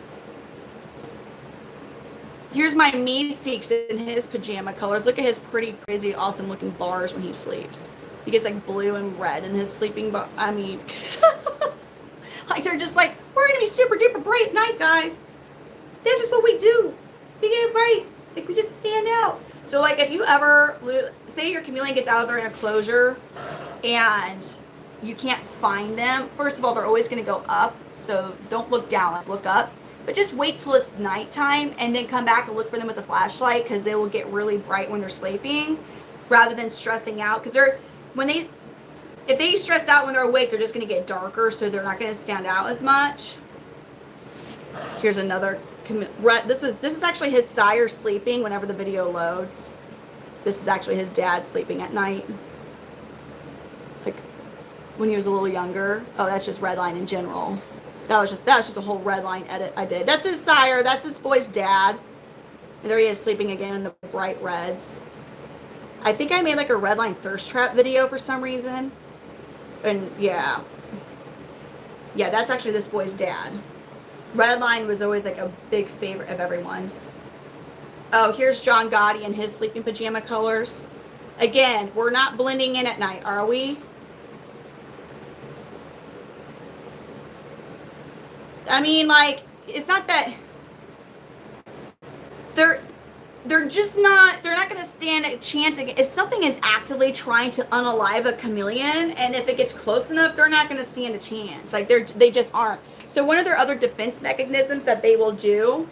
Here's my Meeseeks in his pajama colors. Look at his pretty, crazy, awesome looking bars when he sleeps. He gets like blue and red in his sleeping bar. I mean, like they're just like, we're gonna be super duper bright at night, guys. That's just what we do. We get bright. Like, we just stand out. So, like, if you ever, say your chameleon gets out of their enclosure and you can't find them, first of all, they're always going to go up. So, don't look down, look up. But just wait till it's nighttime and then come back and look for them with a flashlight because they will get really bright when they're sleeping rather than stressing out. Because if they stress out when they're awake, they're just going to get darker. So, they're not going to stand out as much. Here's another. This is actually his sire sleeping whenever the video loads. This is actually his dad sleeping at night. Like when he was a little younger. Oh, that's just Redline in general. That was just a whole Redline edit I did. That's his sire. That's this boy's dad. And there he is sleeping again in the bright reds. I think I made like a Redline thirst trap video for some reason. And yeah. Yeah, that's actually this boy's dad. Redline was always like a big favorite of everyone's. Oh, here's John Gotti in his sleeping pajama colors. Again, we're not blending in at night, are we? I mean, like, it's not that they're just not, they're not going to stand a chance again. If something is actively trying to unalive a chameleon, and if it gets close enough, they're not going to stand a chance. Like, they just aren't. So one of their other defense mechanisms that they will do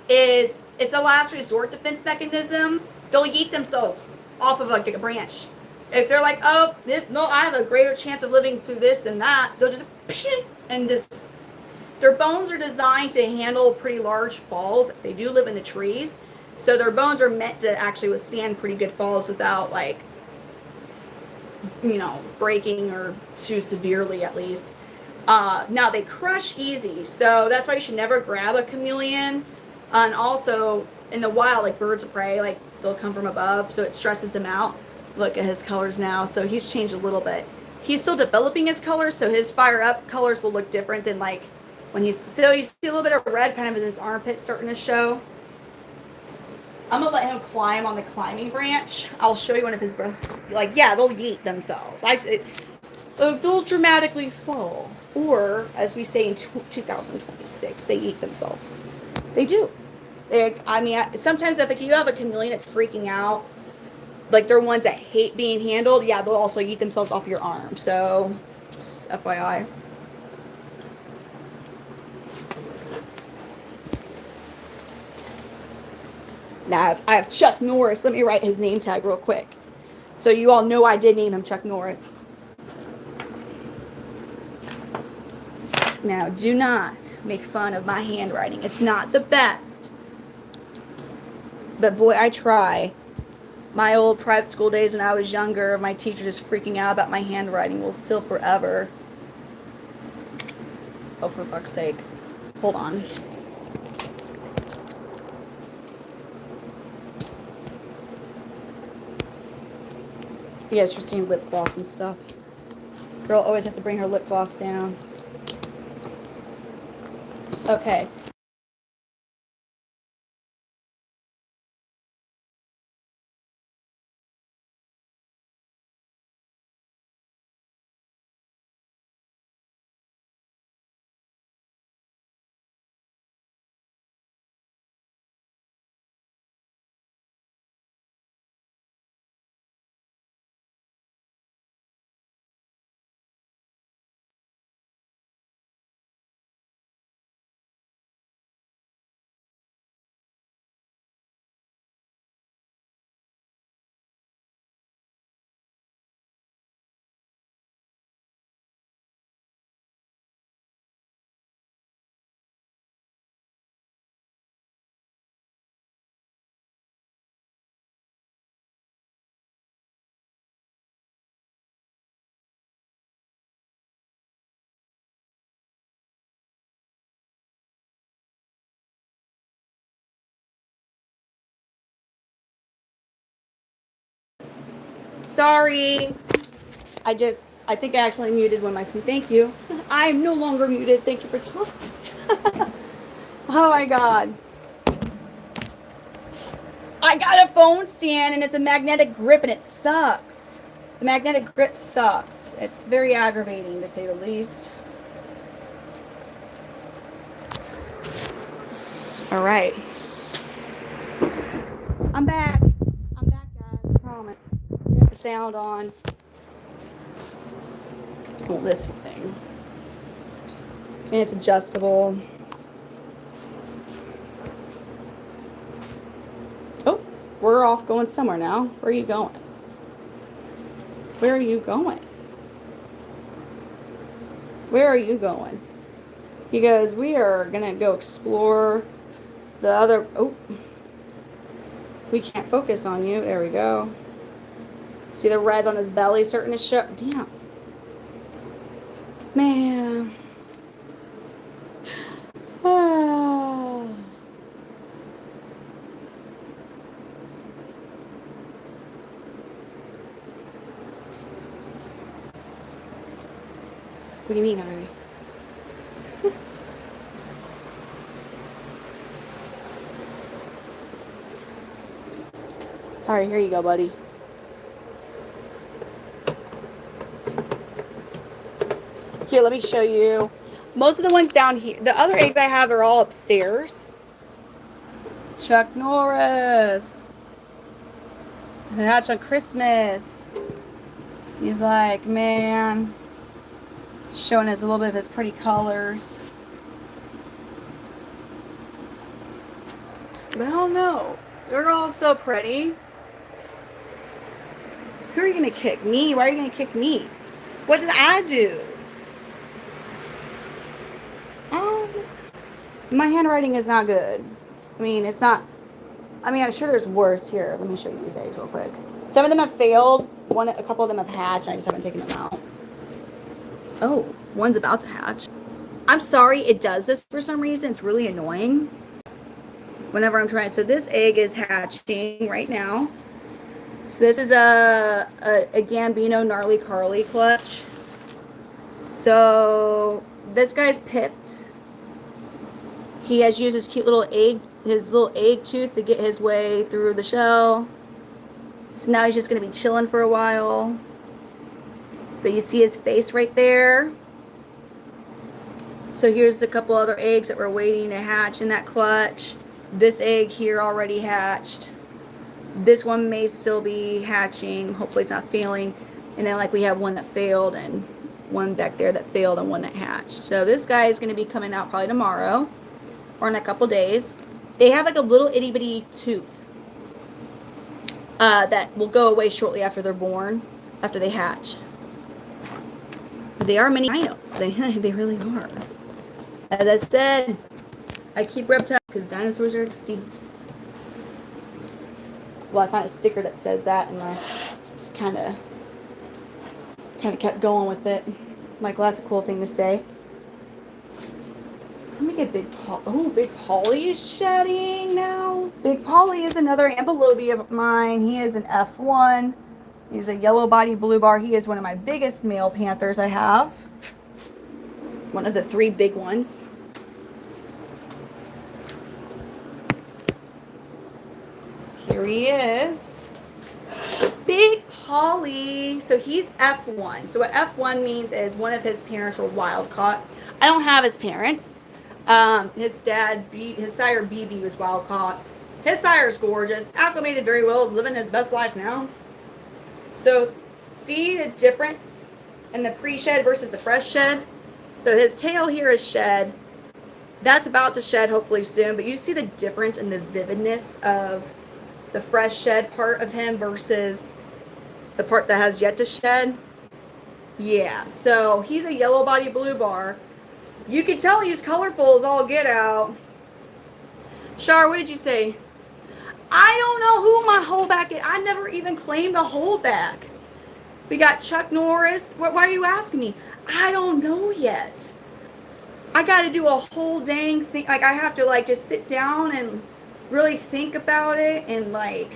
is, it's a last resort defense mechanism. they'll yeet themselves off of like a branch. If they're like, oh, I have a greater chance of living through this than that, they'll just and just. Their bones are designed to handle pretty large falls. They do live in the trees, so their bones are meant to actually withstand pretty good falls without like, breaking or too severely at least. Now they crush easy, so that's why you should never grab a chameleon. And also in the wild, like birds of prey, like they'll come from above, so it stresses them out. Look at his colors now. So he's changed a little bit. He's still developing his colors, so his fire up colors will look different than like when he's still, you see a little bit of red kind of in his armpit starting to show. I'm gonna let him climb on the climbing branch. I'll show you one of his, like, yeah, they'll yeet themselves. They'll dramatically fall. Or, as we say in 2026, they eat themselves. They do. Sometimes if you have a chameleon that's freaking out, like they're ones that hate being handled, yeah, they'll also eat themselves off your arm. So, just FYI. Now, I have Chuck Norris. Let me write his name tag real quick. So you all know I did name him Chuck Norris. Now, do not make fun of my handwriting. It's not the best. But boy, I try. My old private school days when I was younger, my teacher just freaking out about my handwriting will still forever. Oh, for fuck's sake. Hold on. Yes, you're seeing lip gloss and stuff. Girl always has to bring her lip gloss down. Okay. Sorry. I think I actually muted one of my phone. Thank you. I am no longer muted. Thank you for talking. Oh my God. I got a phone stand and it's a magnetic grip and it sucks. The magnetic grip sucks. It's very aggravating to say the least. All right. I'm back. I'm back, guys. I promise. We have the sound on. Well, this thing. And it's adjustable. Oh, we're off going somewhere now. Where are you going? Where are you going? Where are you going? Because we are going to go explore the other... Oh. We can't focus on you. There we go. See the red on his belly starting to show? Damn. Man. Ah. What do you mean, already? All right, here you go, buddy. Here, let me show you. Most of the ones down here, the other eggs I have are all upstairs. Chuck Norris. Hatch on Christmas. He's like, man, showing us a little bit of his pretty colors. But I don't know. They're all so pretty. Who are you going to kick? Me? Why are you going to kick me? What did I do? Oh, my handwriting is not good. I mean, it's not. I mean, I'm sure there's worse. Here, let me show you these eggs real quick. Some of them have failed. A couple of them have hatched. And I just haven't taken them out. Oh, one's about to hatch. I'm sorry, it does this for some reason. It's really annoying whenever I'm trying. So this egg is hatching right now. So this is a Gambino Gnarly Carly clutch. So this guy's pipped. He has used his little egg tooth to get his way through the shell. So now he's just going to be chilling for a while. But you see his face right there. So here's a couple other eggs that we're waiting to hatch in that clutch. This egg here already hatched. This one may still be hatching. Hopefully it's not failing. And then like we have one that failed and one back there that failed and one that hatched. So this guy is going to be coming out probably tomorrow or in a couple days. They have like a little itty bitty tooth that will go away shortly after they're born, after they hatch. But they are mini dinos. They really are. As I said, I keep reptiles because dinosaurs are extinct. Well, I found a sticker that says that, and I just kind of kept going with it. I'm like, well, that's a cool thing to say. Let me get Big Polly. Oh, Big Polly is shedding now. Big Polly is another ambulobia of mine. He is an F1. He's a yellow body blue bar. He is one of my biggest male panthers I have. One of the 3 big ones. Here he is. Big Polly. So he's F1. So what F1 means is one of his parents were wild caught. I don't have his parents. His sire BB was wild caught. His sire's gorgeous. Acclimated very well. Is living his best life now. So see the difference in the pre-shed versus the fresh shed? So his tail here is shed. That's about to shed hopefully soon. But you see the difference in the vividness of the fresh shed part of him versus the part that has yet to shed. Yeah, so he's a yellow body blue bar. You can tell he's colorful as all get out. Shar, what did you say? I don't know who my holdback is. I never even claimed a holdback. We got Chuck Norris. Why are you asking me? I don't know yet. I got to do a whole dang thing. Like, I have to, like, just sit down and really think about it and, like,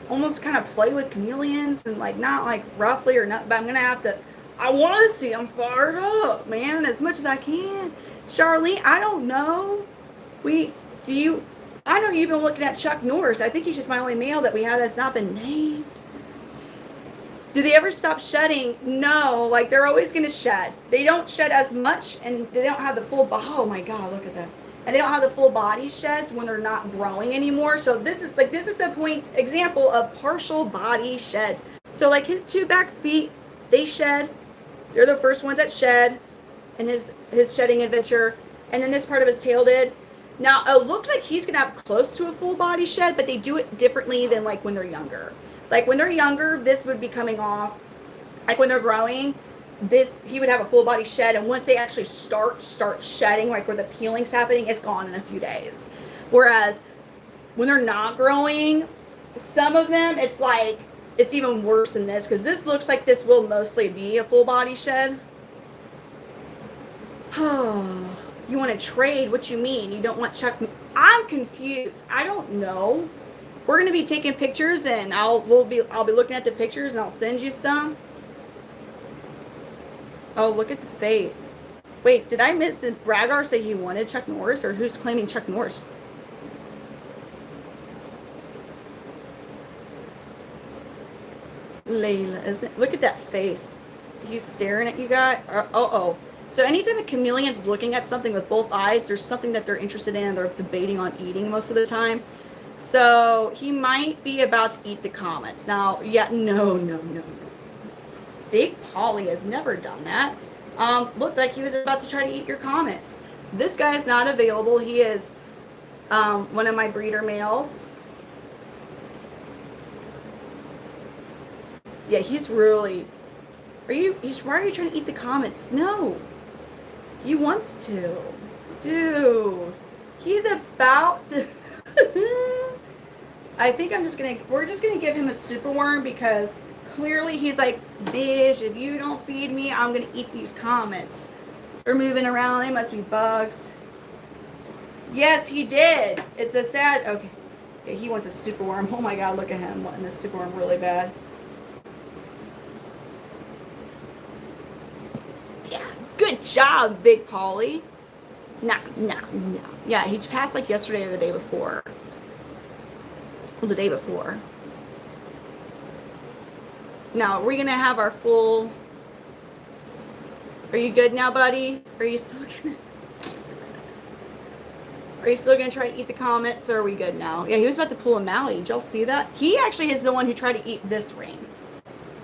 almost kind of play with chameleons and, like, not, like, roughly or not. But I'm going to have to, I want to see them fired up, man, as much as I can. Charlene, I don't know. I know you've been looking at Chuck Norris. I think he's just my only male that we have that's not been named. Do they ever stop shedding? No, like they're always going to shed. They don't shed as much and they don't have the full, oh my God, look at that. And they don't have the full body sheds when they're not growing anymore. So this is the point example of partial body sheds. So like his 2 back feet, they shed. They're the first ones that shed in his shedding adventure. And then this part of his tail did. Now, it looks like he's going to have close to a full body shed, but they do it differently than like when they're younger. Like when they're younger, this would be coming off. Like when they're growing, he would have a full body shed. And once they actually start shedding, like where the peeling's happening, it's gone in a few days. Whereas when they're not growing, some of them, it's like, it's even worse than this. Because this looks like this will mostly be a full body shed. Oh. You want to trade? What you mean? You don't want Chuck? I'm confused. I don't know. We're going to be taking pictures, and I'll be looking at the pictures, and I'll send you some. Oh, look at the face. Wait, did I miss? Did Bragar say he wanted Chuck Norris, or who's claiming Chuck Norris? Layla, isn't it? Look at that face. He's staring at you guys. Uh-oh. So anytime a chameleon is looking at something with both eyes, there's something that they're interested in and they're debating on eating most of the time. So he might be about to eat the comets. Now, yeah, no. Big Polly has never done that. Looked like he was about to try to eat your comets. This guy is not available. He is one of my breeder males. Yeah, he's really. Why are you trying to eat the comments? No. He wants to. Dude. He's about to. I think we're just gonna give him a super worm because clearly he's like, bitch, if you don't feed me, I'm gonna eat these comments. They're moving around, they must be bugs. Yes, he did. It's a sad, okay. Yeah, he wants a super worm. Oh my God, look at him wanting a super worm really bad. Yeah, good job, Big Polly. Nah. Yeah, he passed like yesterday or the day before. The day before. Now, we're gonna have our full. Are you good now, buddy? Are you still gonna try to eat the comments, or are we good now? Yeah, he was about to pull a Maui. Did y'all see that? He actually is the one who tried to eat this ring.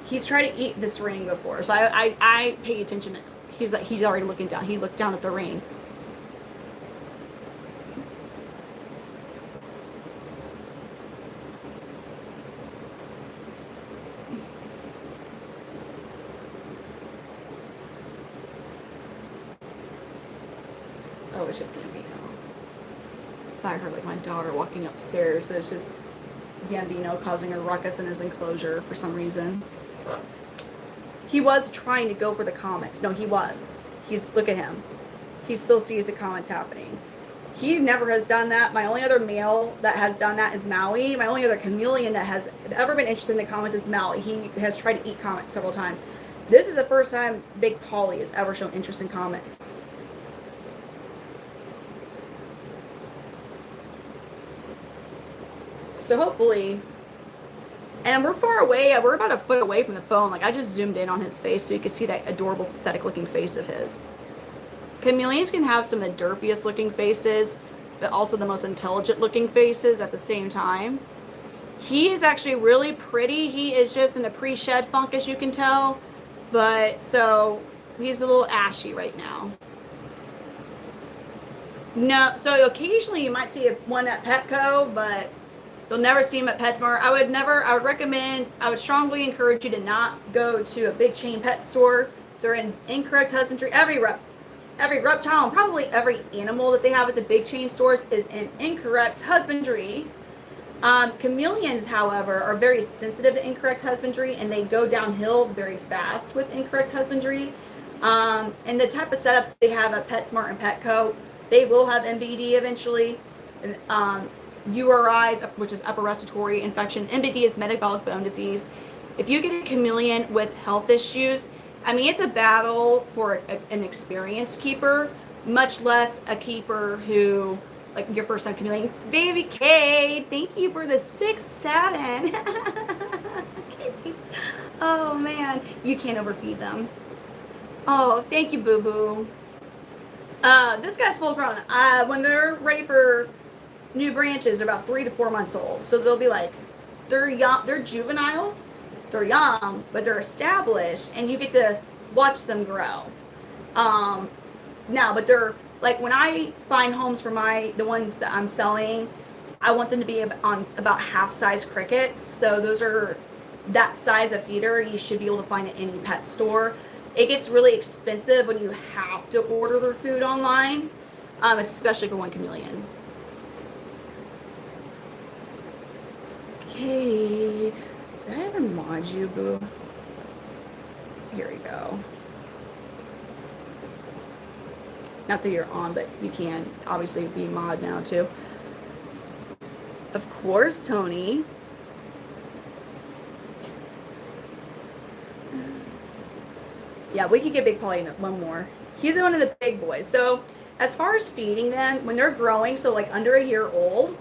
He's tried to eat this ring before, so I pay attention. He's already looking down. He looked down at the ring. Oh, it's just Gambino. I thought I heard like my daughter walking upstairs, but it's just Gambino causing a ruckus in his enclosure for some reason. He was trying to go for the comments. No, he was. Look at him. He still sees the comments happening. He never has done that. My only other male that has done that is Maui. My only other chameleon that has ever been interested in the comments is Maui. He has tried to eat comments several times. This is the first time Big Polly has ever shown interest in comments. So hopefully, and we're far away. We're about a foot away from the phone. Like I just zoomed in on his face so you could see that adorable, pathetic looking face of his. Chameleons can have some of the derpiest looking faces, but also the most intelligent looking faces at the same time. He is actually really pretty. He is just in a pre-shed funk, as you can tell. But so he's a little ashy right now. No, so occasionally you might see one at Petco, but you'll never see him at PetSmart. I would strongly encourage you to not go to a big chain pet store. They're in incorrect husbandry. Every reptile and probably every animal that they have at the big chain stores is in incorrect husbandry. Chameleons, however, are very sensitive to incorrect husbandry, and they go downhill very fast with incorrect husbandry. And the type of setups they have at PetSmart and Petco, they will have MBD eventually. URIs, which is upper respiratory infection. MBD is metabolic bone disease. If you get a chameleon with health issues, I mean, it's a battle for an experienced keeper, much less a keeper who, like your first time chameleon. Baby K, thank you for the 6-7. Oh man, you can't overfeed them. Oh, thank you, boo boo. This guy's full grown. When they're ready for new branches, they're about 3 to 4 months old. So they'll be like, they're young, they're juveniles, they're young, but they're established, and you get to watch them grow. Now, but they're like, when I find homes for the ones that I'm selling, I want them to be on about half-size crickets. So those are that size of feeder you should be able to find at any pet store. It gets really expensive when you have to order their food online, especially for one chameleon. Kate, did I ever mod you, boo? Here we go. Not that you're on, but you can obviously be mod now too. Of course, Tony. Yeah, we could get Big Polly one more. He's one of the big boys. So as far as feeding them, when they're growing, so like under a year old,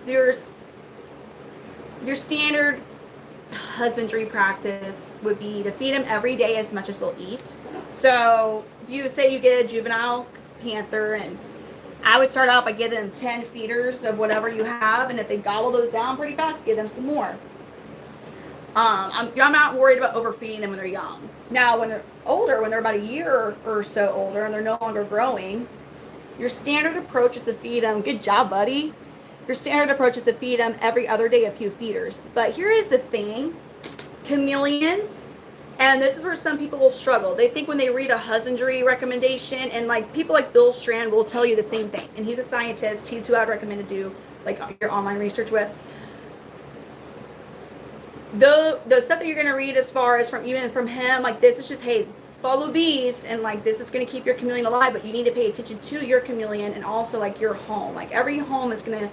there's your standard husbandry practice would be to feed them every day as much as they'll eat. So if you say you get a juvenile panther, and I would start out by giving them 10 feeders of whatever you have, and if they gobble those down pretty fast, give them some more. I'm not worried about overfeeding them when they're young. Now, when they're older, when they're about a year or so older and they're no longer growing, your standard approach is to feed them. Good job, buddy. Your standard approach is to feed them every other day a few feeders. But here is the thing. chameleons, and this is where some people will struggle. They think when they read a husbandry recommendation, and like people like Bill Strand will tell you the same thing, and he's a scientist. He's who I'd recommend to do like your online research with. The stuff that you're going to read as far as from even from him, like this is just, hey, follow these, and like this is going to keep your chameleon alive, but you need to pay attention to your chameleon and also like your home. Like every home is going to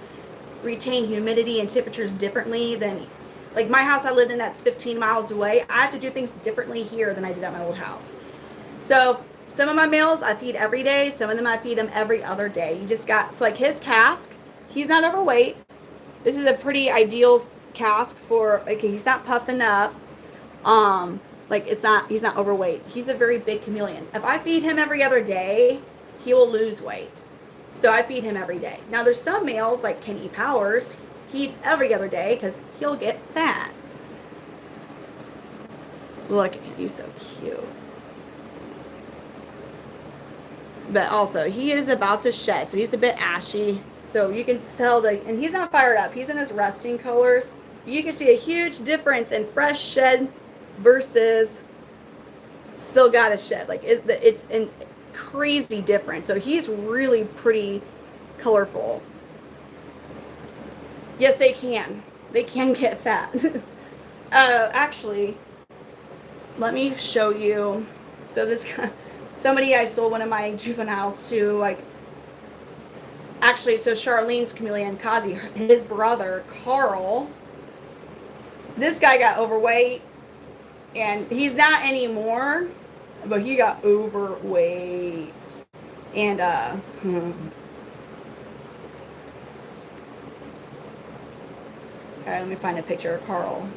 retain humidity and temperatures differently than, like my house I lived in that's 15 miles away. I have to do things differently here than I did at my old house. So some of my males I feed every day, some of them I feed them every other day. You just got, so like his cask, he's not overweight. This is a pretty ideal cask for, like, he's not puffing up. Like he's not overweight. He's a very big chameleon. If I feed him every other day, he will lose weight. So I feed him every day. Now there's some males like Kenny Powers, he eats every other day because he'll get fat. Look at him, he's so cute. But also he is about to shed, so he's a bit ashy. So you can tell and he's not fired up. He's in his resting colors. You can see a huge difference in fresh shed versus still got a shed. Like it's a crazy difference. So he's really pretty colorful. Yes, they can get fat. Actually, let me show you. So this guy, somebody I sold one of my juveniles to, like, actually, so Charlene's chameleon, Kazi, his brother Carl, this guy got overweight, and he's not anymore, but he got overweight. And okay, let me find a picture of Carl.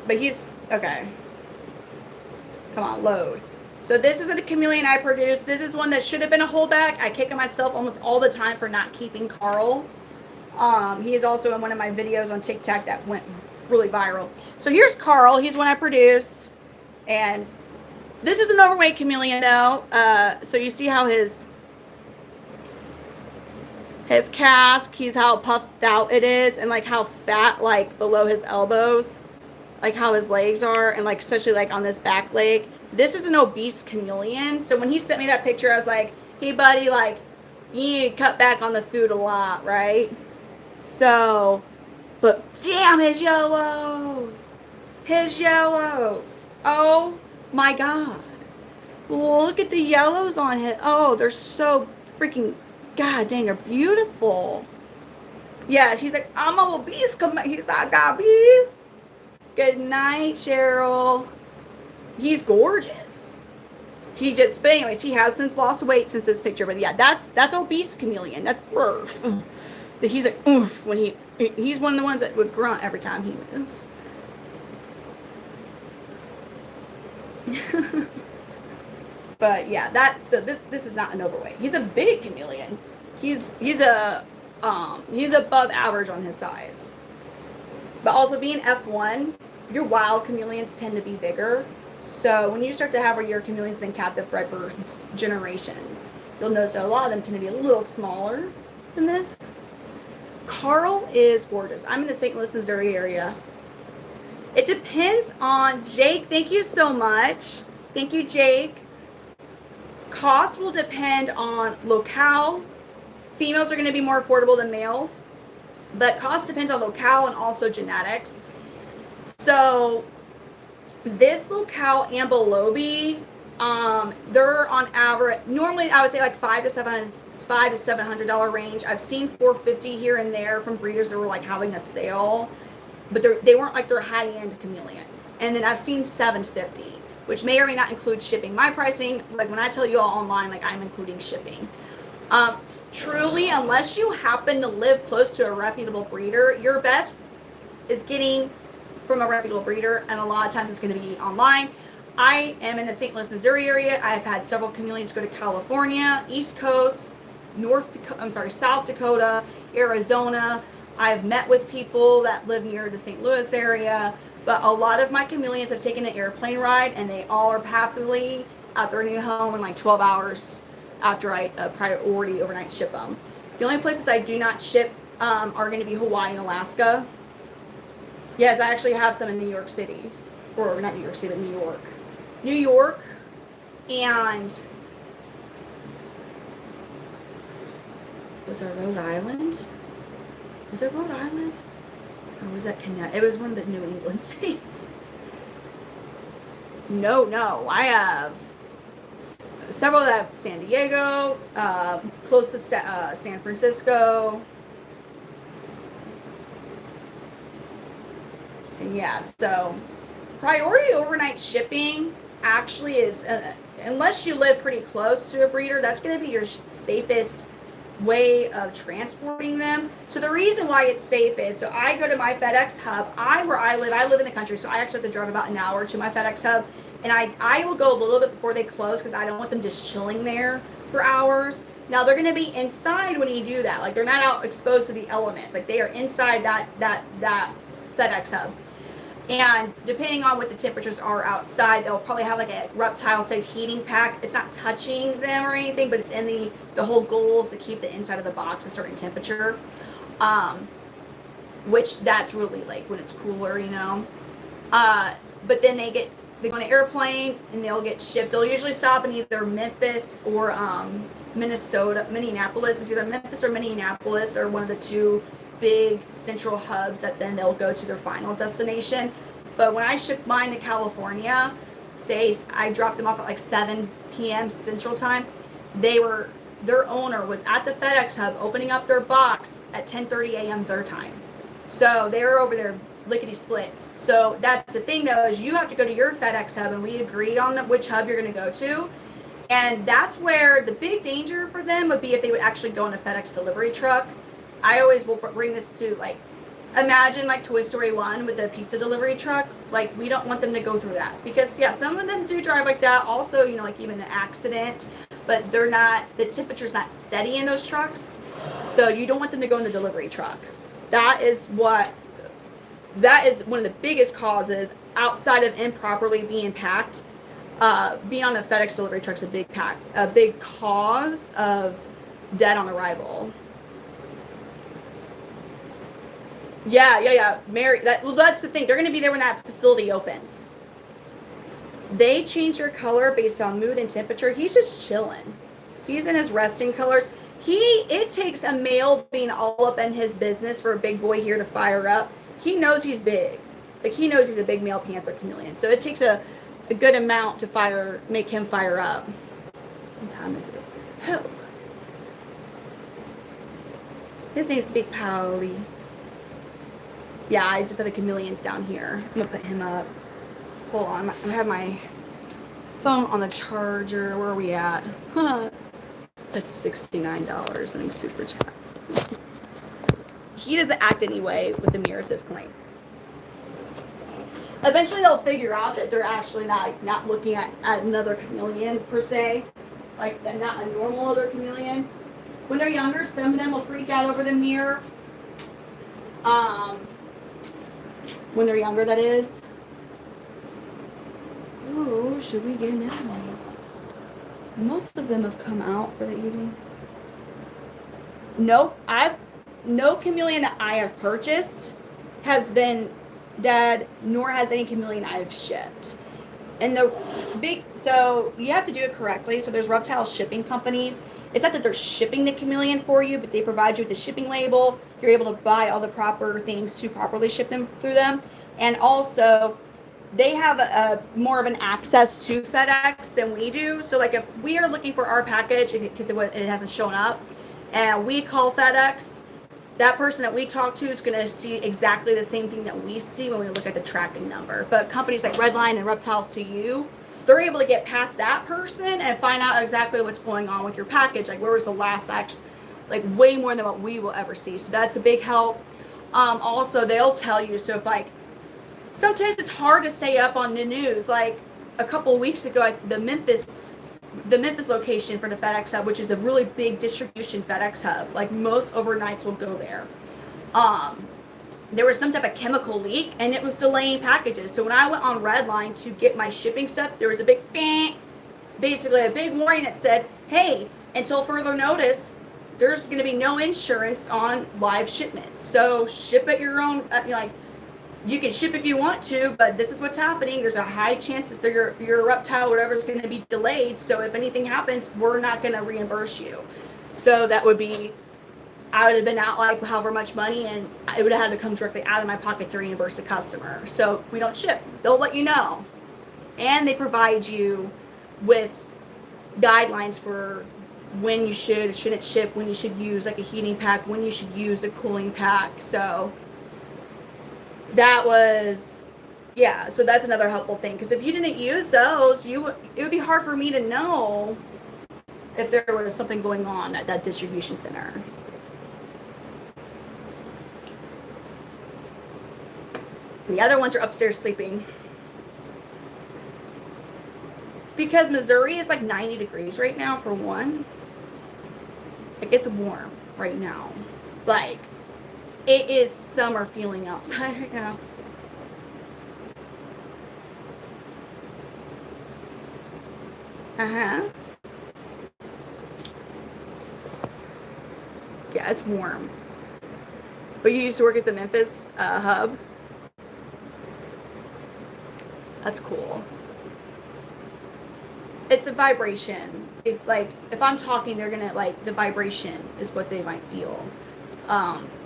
But he's okay. Come on, load. So this is a chameleon I produced. This is one that should have been a holdback. I kick at myself almost all the time for not keeping Carl. He is also in one of my videos on TikTok that went really viral. So here's Carl. He's one I produced. And this is an overweight chameleon though. So you see how his cask, he's how puffed out it is, and like how fat, like below his elbows, like how his legs are, and like especially like on this back leg. This is an obese chameleon. So when he sent me that picture, I was like, hey buddy, like you need to cut back on the food a lot, right? So, but damn, his yellows. Oh my God. Look at the yellows on him. Oh, they're so freaking, God dang, they're beautiful. Yeah, he's like, I'm an obese. He's like, God, bees. Good night, Cheryl. He's gorgeous. But anyways, he has since lost weight since this picture. But yeah, that's obese chameleon. That's rough. But he's like, oof, when he's one of the ones that would grunt every time he moves. But yeah, so this is not an overweight. He's a big chameleon. He's above average on his size. But also being F1, your wild chameleons tend to be bigger. So when you start to have where your chameleon's been captive bred for generations, you'll notice that a lot of them tend to be a little smaller than this. Carl is gorgeous. I'm in the St. Louis, Missouri area. It depends on Jake. Thank you so much. Thank you, Jake. Cost will depend on locale. Females are going to be more affordable than males, but cost depends on locale and also genetics. So this locale Ambelobi, they're on average, normally I would say like $500 to $700 range. I've seen $450 here and there from breeders that were like having a sale, but they weren't like their high-end chameleons. And then I've seen $750, which may or may not include shipping. My pricing, like when I tell you all online, like I'm including shipping. Truly, unless you happen to live close to a reputable breeder, your best is getting from a reputable breeder, and a lot of times it's going to be online. I am in the St. Louis, Missouri area. I've had several chameleons go to California, East Coast, South Dakota, Arizona. I've met with people that live near the St. Louis area, but a lot of my chameleons have taken an airplane ride, and they all are happily at their new home in like 12 hours after I priority overnight ship them. The only places I do not ship are going to be Hawaii and Alaska. Yes, I actually have some in New York City, or not New York City, but New York. New York, and was there Rhode Island? Was it Rhode Island? Or was that Connecticut? It was one of the New England states. No. I have several that have San Diego, close to San Francisco. And yeah, so priority overnight shipping actually is, unless you live pretty close to a breeder, that's going to be your safest way of transporting them. So the reason why it's safe is, so I go to my FedEx hub. Where I live in the country, so I actually have to drive about an hour to my FedEx hub, and I will go a little bit before they close because I don't want them just chilling there for hours. Now they're going to be inside when you do that, like they're not out exposed to the elements, like they are inside that FedEx hub. And depending on what the temperatures are outside, they'll probably have like a reptile safe heating pack. It's not touching them or anything, but it's in the whole goal is to keep the inside of the box a certain temperature. Which that's really like when it's cooler, you know. But then they go on an airplane and they'll get shipped. They'll usually stop in either Memphis or Minneapolis. It's either Memphis or Minneapolis, or one of the two big central hubs that then they'll go to their final destination. But when I shipped mine to California, say I dropped them off at like 7 p.m. Central Time, their owner was at the FedEx hub opening up their box at 10:30 a.m. their time. So they were over there lickety split. So that's the thing though, is you have to go to your FedEx hub, and we agree on which hub you're going to go to. And that's where the big danger for them would be if they would actually go on a FedEx delivery truck. I always will bring this to, like, imagine like Toy Story 1 with the pizza delivery truck. Like, we don't want them to go through that, because yeah, some of them do drive like that. Also, you know, like even an accident, but the temperature's not steady in those trucks. So you don't want them to go in the delivery truck. That is one of the biggest causes outside of improperly being packed. Being on a FedEx delivery truck's a big cause of dead on arrival. Yeah. Mary, that's the thing. They're going to be there when that facility opens. They change their color based on mood and temperature. He's just chilling. He's in his resting colors. It takes a male being all up in his business for a big boy here to fire up. He knows he's big. Like, he knows he's a big male Panther Chameleon. So it takes a good amount to make him fire up. What time is it? Oh. His name's Big Powley. Yeah, I just had the chameleons down here. I'm gonna put him up. Hold on, I have my phone on the charger. Where are we at? That's $69 in super chats. He doesn't act anyway with the mirror at this point. Eventually they'll figure out that they're actually not looking at another chameleon per se. Like, not a normal other chameleon. When they're younger, some of them will freak out over the mirror. When they're younger, that is. Ooh, should we get in now? Most of them have come out for the evening. Nope, no chameleon that I have purchased has been dead, nor has any chameleon I've shipped. And so you have to do it correctly. So there's reptile shipping companies. It's not that they're shipping the chameleon for you, but they provide you with the shipping label. You're able to buy all the proper things to properly ship them through them. And also, they have a more of an access to FedEx than we do. So like, if we are looking for our package because it hasn't shown up, and we call FedEx, that person that we talk to is going to see exactly the same thing that we see when we look at the tracking number. But companies like Redline and Reptiles to You, they're able to get past that person and find out exactly what's going on with your package. Like, where was the last action? Like, way more than what we will ever see. So that's a big help. Also, they'll tell you. So if, like, sometimes it's hard to stay up on the news. Like, a couple of weeks ago, the Memphis location for the FedEx hub, which is a really big distribution FedEx hub, like most overnights will go there. There was some type of chemical leak, and it was delaying packages. So when I went on Redline to get my shipping stuff, there was a basically a big warning that said, hey, until further notice, there's going to be no insurance on live shipments. So ship at your own, you can ship if you want to, but this is what's happening. There's a high chance that your reptile, whatever, is going to be delayed. So if anything happens, we're not going to reimburse you. So that would be, I would have been out like however much money, and it would have had to come directly out of my pocket to reimburse the customer. So we don't ship. They'll let you know. And they provide you with guidelines for when you shouldn't ship, when you should use like a heating pack, when you should use a cooling pack. So that was, yeah, so that's another helpful thing, because if you didn't use those, it would be hard for me to know if there was something going on at that distribution center. The other ones are upstairs sleeping. Because Missouri is like 90 degrees right now for one. Like, it's warm right now. Like, it is summer feeling outside right now. Uh-huh. Yeah, it's warm. But you used to work at the Memphis hub? That's cool. It's a vibration. If I'm talking, they're gonna, like, the vibration is what they might feel.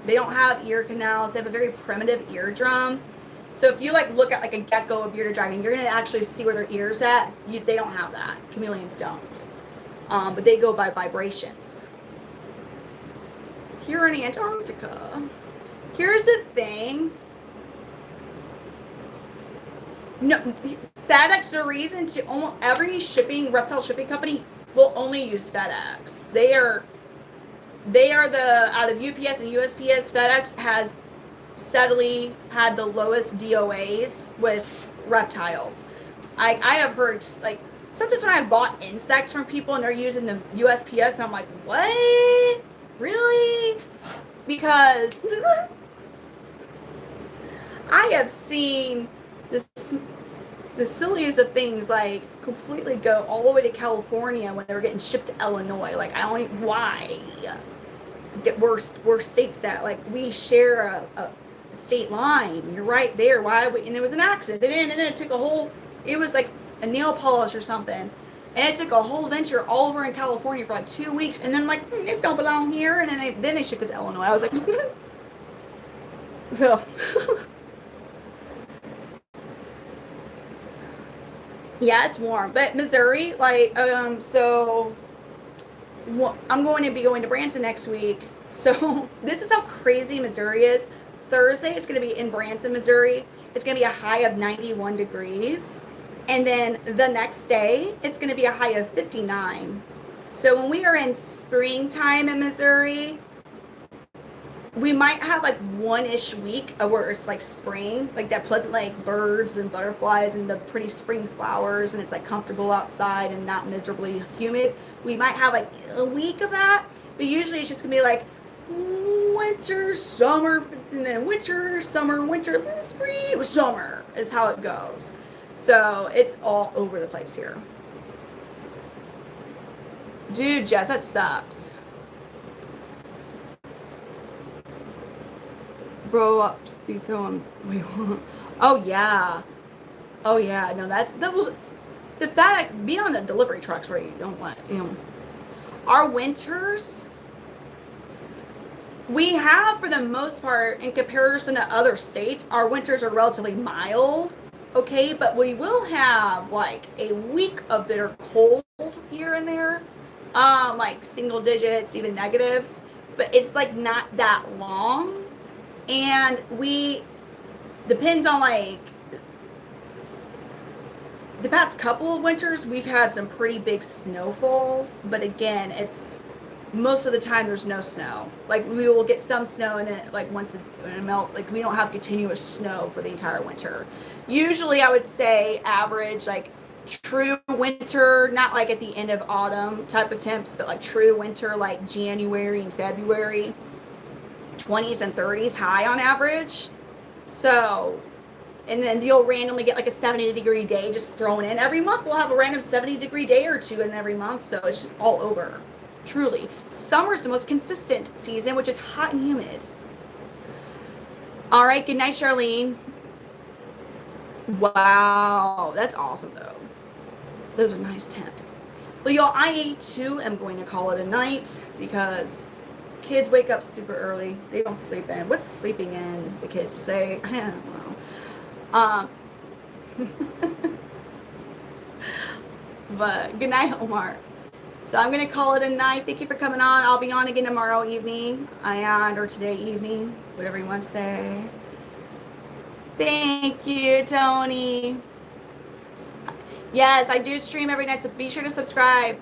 They don't have ear canals. They have a very primitive eardrum. So if you like look at like a gecko, a bearded dragon, you're gonna actually see where their ears at. They don't have that. Chameleons don't. But they go by vibrations. Here in Antarctica. Here's the thing. No, FedEx, the reason to almost every reptile shipping company will only use FedEx. They are the, out of UPS and USPS, FedEx has steadily had the lowest DOAs with reptiles. I have heard, like, sometimes when I bought insects from people and they're using the USPS, and I'm like, what? Really? Because I have seen the silliest of things, like, completely go all the way to California when they were getting shipped to Illinois. Like, I don't even, why? We're states that, like, we share a state line. You're right there. Why? And it was an accident. And then it took it was like a nail polish or something. And it took a whole venture all over in California for like 2 weeks. And then, like, this don't belong here. And then they shipped it to Illinois. I was like, so. Yeah, it's warm. But Missouri, like, so I'm going to be going to Branson next week. So this is how crazy Missouri is. Thursday is going to be in Branson, Missouri. It's going to be a high of 91 degrees. And then the next day, it's going to be a high of 59. So when we are in springtime in Missouri, we might have like one-ish week where it's like spring, like that pleasant, like birds and butterflies and the pretty spring flowers, and it's like comfortable outside and not miserably humid. We might have like a week of that, but usually it's just gonna be like winter, summer, and then winter, summer, winter, spring, summer is how it goes. So it's all over the place here. Dude, Jess, that sucks. Bro ups be throwing. Oh yeah. Oh yeah. No, that's the fact, being on the delivery trucks where you don't want, our winters, we have, for the most part, in comparison to other states, our winters are relatively mild. Okay, but we will have like a week of bitter cold here and there, like single digits, even negatives, but it's like not that long. And depends on, like, the past couple of winters, we've had some pretty big snowfalls, but again, it's most of the time there's no snow. Like, we will get some snow, and then, like, once it melt, like, we don't have continuous snow for the entire winter. Usually, I would say average, like, true winter, not like at the end of autumn type of temps, but like true winter, like January and February, 20s and 30s high on average. So, and then you'll randomly get like a 70-degree day just thrown in. Every month we'll have a random 70-degree day or two in every month, so it's just all over. Truly. Summer's the most consistent season, which is hot and humid. All right, good night, Charlene. Wow, that's awesome though. Those are nice temps. Well, y'all, I too am going to call it a night because kids wake up super early. They don't sleep in. What's sleeping in? The kids would say. I don't know. Um, but good night, Omar. So I'm gonna call it a night. Thank you for coming on. I'll be on again tomorrow evening, or today evening, whatever you want to say. Thank you, Tony. Yes, I do stream every night, so be sure to subscribe.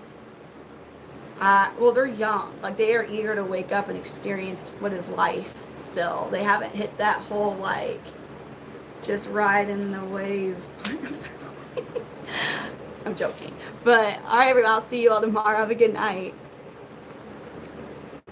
Well, they're young. Like, they are eager to wake up and experience what is life still. They haven't hit that whole, like, just riding the wave. I'm joking. But, all right, everyone, I'll see you all tomorrow. Have a good night.